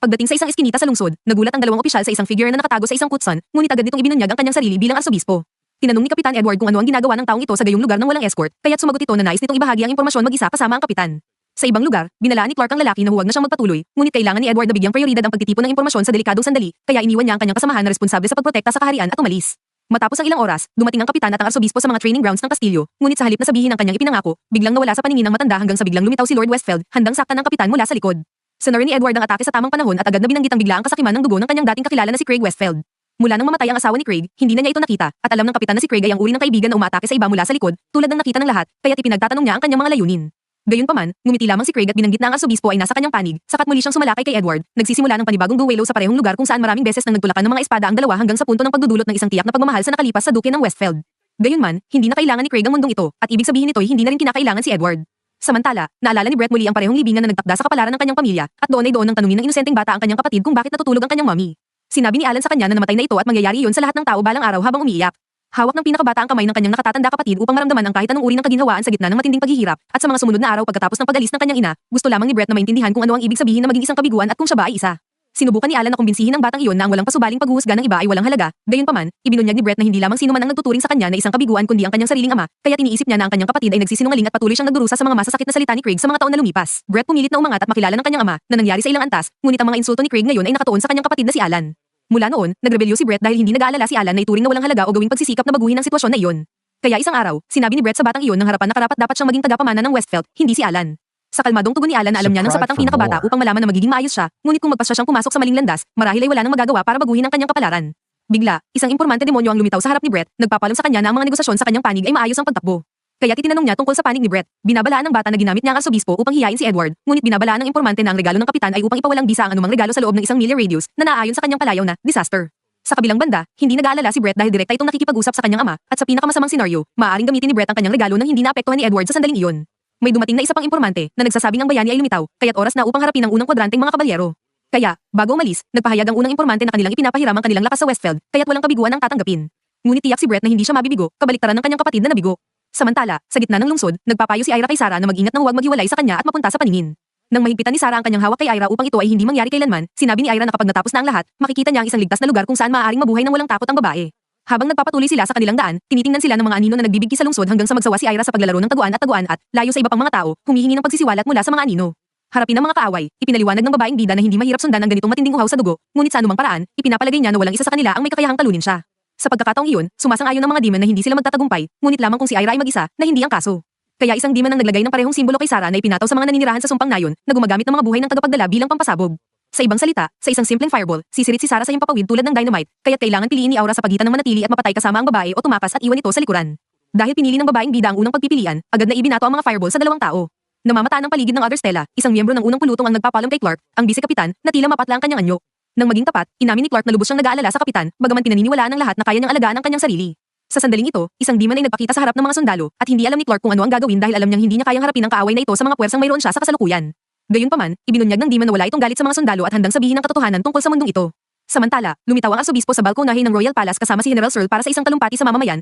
Pagdating sa isang eskinita sa lungsod, nagulat ang dalawang opisyal sa isang figure na nakatago sa isang kutson, ngunit agad nitong ibinunyag ang kanyang sarili bilang arsobispo. Tinanong ni Kapitan Edward kung ano ang ginagawa ng taong ito sa gayong lugar ng walang escort, kaya't sumagot ito na nais nitong ibahagi ang impormasyon mag-isa kasama ang kapitan. Sa ibang lugar, binalaan ni Clark ang lalaki na huwag na siyang magpatuloy, ngunit kailangan ni Edward na bigyang prioridad ang pagtitipon ng impormasyon sa delikadong sandali, kaya iniwan niya ang kanyang kasamahan na responsable sa pagprotekta sa kaharian at umalis. Matapos ang ilang oras, dumating ang kapitan at ang arsobispo sa mga training grounds ng kastilyo, ngunit sa halip na sabihin ang kanyang ipinangako, biglang nawala sa paningin ng matanda hanggang sa biglang lumitaw si Lord Westfield, handang saktan ng kapitan mula sa likod. Sinuri ni Edward ang atake sa tamang panahon at agad na binanggit ang biglaang kasakiman ng dugo ng kanyang dating kakilala na si Craig Westfield. Mula nang mamatay ang asawa ni Craig, hindi na niya ito nakita, at alam ng kapitan na si Craig ay ang uri ng kaibigan na umaatake sa iba mula sa likod, tulad ng nakita ng lahat, kaya't ipinagtatanong niya ang kanyang mga layunin. Gayunpaman, ngumiti lamang si Craig at binanggit na ang arsobispo ay nasa kanyang panig, sakat muli siyang sumalakay kay Edward, nagsisimula ng panibagong duelo sa parehong lugar kung saan maraming beses nang nagtulakan ng mga espada ang dalawa hanggang sa punto ng pagdudulot ng isang tiyak na pagmamahal sa nakalipas sa duke ng Westfield. Gayunman, hindi na kailangan ni Craig ang mundong ito, at ibig sabihin nito'y hindi na rin kinakailangan si Edward. Samantala, naalala ni Brett muli ang parehong libingan na nagtakda sa kapalaran ng kanyang pamilya, at doon ay doon nang tanungin ng inosenteng bata ang kanyang kapatid kung bakit natutulog ang kanyang mommy. Sinabi ni Alan sa kanya na namatay na ito at mangyayari iyon sa lahat ng tao balang araw habang umiiyak. Hawak ng pinakabata ang kamay ng kanyang nakatatanda kapatid upang maramdaman ang kahit anong uri ng kaginhawaan sa gitna ng matinding paghihirap, at sa mga sumunod na araw pagkatapos ng pag-alis ng kanyang ina, gusto lamang ni Brett na maintindihan kung ano ang ibig sabihin na maging isang kabiguan at kung siya ba ay isa. Sinubukan ni Alan na kumbinsihin ang batang iyon na ang walang pasubaling paghuhusga ng iba ay walang halaga, gayunpaman, ibinunyag ni Brett na hindi lamang sino man ang nagtuturing sa kanya na isang kabiguan kundi ang kanyang sariling ama, kaya iniisip niya na ang kanyang kapatid ay nagsisinungaling at patuloy siyang nagdurusa sa mga masasakit na salita ni Craig sa mga taon na lumipas. Brett pumilit na umangat at makilala ng kanyang ama, na nangyari sa ilang antas, ngunit ang mga insulto ni Craig ngayon ay nakatuon sa kanyang kapatid na si Alan. Mula noon, nagrebelyo si Brett dahil hindi nag-aalala si Alan na ituring na walang halaga o gawing pagsisikap na baguhin ang sitwasyon na iyon. Kaya isang araw, sinabi ni Brett sa batang iyon ng harapan na karapat-dapat siyang maging tagapamana ng Westfield, hindi si Alan. Sa kalmadong tugon ni Alan na alam niya ng sapat ang pinakabata upang malaman na magiging maayos siya, ngunit kung magpasya siyang pumasok sa maling landas, marahil ay wala nang magagawa para baguhin ang kanyang kapalaran. Bigla, isang impormante demonyo ang lumitaw sa harap ni Brett, nagpapalam sa kanya na ang mga negosasyon sa kanyang panig ay maayos ang pagtakbo. Kaya titinanong niya tungkol sa panig ni Brett. Binabalaan ng bata na ginamit niya ang arsobispo upang hiyain si Edward, ngunit binabalaan ng impormante na ang regalo ng kapitan ay upang ipawalang bisa ang anumang regalo sa loob ng 1,000 radius na naaayon sa kanyang palayaw na disaster. Sa kabilang banda, hindi nag-aalala si Brett dahil direkta itong nakikipag-usap sa kanyang ama, at sa pinakamasamang senaryo, maaaring gamitin ni Brett ang kanyang regalo nang hindi naapektuhan ni Edward sa sandaling iyon. May dumating na isa pang impormante na nagsasabing ang bayani ay lumitaw, kaya't oras na upang harapin ang unang kwadranteng mga kabalyero. Kaya, bago umalis, nagpahayag ang unang impormante na kanilang ipinapahiram ang kanilang lakas sa Westfield, kaya't walang kabiguan ang tatanggapin. Ngunit tiyak si Brett na hindi siya mabibigo, kabaliktaran ng kanyang kapatid na nabigo. Samantala, sa gitna ng lungsod, nagpapayo si Ira kay Sarah na mag-ingat nang huwag maghiwalay sa kanya at mapunta sa paningin. Nang mahigpitan ni Sarah ang kanyang hawak kay Ira upang ito ay hindi mangyari kailanman, sinabi ni Ira na kapag natapos na ang lahat, makikita niya ang isang ligtas na lugar kung saan maaaring mabuhay ng walang takot ang babae. Habang nagpapatuloy sila sa kanilang daan, tinitingnan sila ng mga anino na nagbibigki sa lungsod hanggang sa magsawa si Ira sa paglalaro ng taguan at layo sa iba pang mga tao, humihingi ng pagsisiwalat mula sa mga anino. Harapin ng mga kaaway, ipinaliwanag ng babaeng bida na hindi mahirap sundan ang ganitong matinding uhaw sa dugo, ngunit sa anumang paraan, ipinapalagay niya na walang isa sa kanila ang may kakayahang talunin siya. Sa pagkakataong iyon, sumasang-ayon ng mga demon na hindi sila magtatagumpay, ngunit lamang kung si Ira ay mag-isa, na hindi ang kaso. Kaya isang demon ang naglagay ng parehong simbolo kay Sarah na ipinataw sa mga naninirahan sa sumpang nayon, na gumagamit ng mga buhay ng tagapagdala bilang pampasabog. Sa ibang salita, sa isang simpleng fireball, sisirit si Sarah sa himpapawid tulad ng dynamite, kaya't kailangan piliin ni Aura sa pagitan ng manatili at mapatay kasama ang babae o tumakas at iwan ito sa likuran. Dahil pinili ng babaeng bida ang unang pagpipilian, agad na ibinato ang mga fireball sa dalawang tao. Namamataan ng paligid ng Other Stella, isang miyembro ng unang pulutong ang nagpapalam kay Clark, ang bise-kapitan, na tila mapatla ang kanyang anyo. Nang maging tapat, inamin ni Clark na lubos siyang nag-aalala sa kapitan, bagaman pinaniniwalaan ng lahat na kaya niyang alagaan ang kanyang sarili. Sa sandaling ito, isang demon ay nagpakita sa harap ng mga sundalo, at hindi alam ni Clark kung ano ang gagawin dahil alam niyang hindi niya kayang harapin ang kaaway na ito sa mga puwersang mayroon siya sa kasalukuyan. Gayunpaman, ibinunyag ng demon na wala itong galit sa mga sundalo at handang sabihin ang katotohanan tungkol sa mundong ito. Samantala, lumitaw ang arsobispo sa balkonahe ng Royal Palace kasama si General Searle para sa isang talumpati sa mamamayan,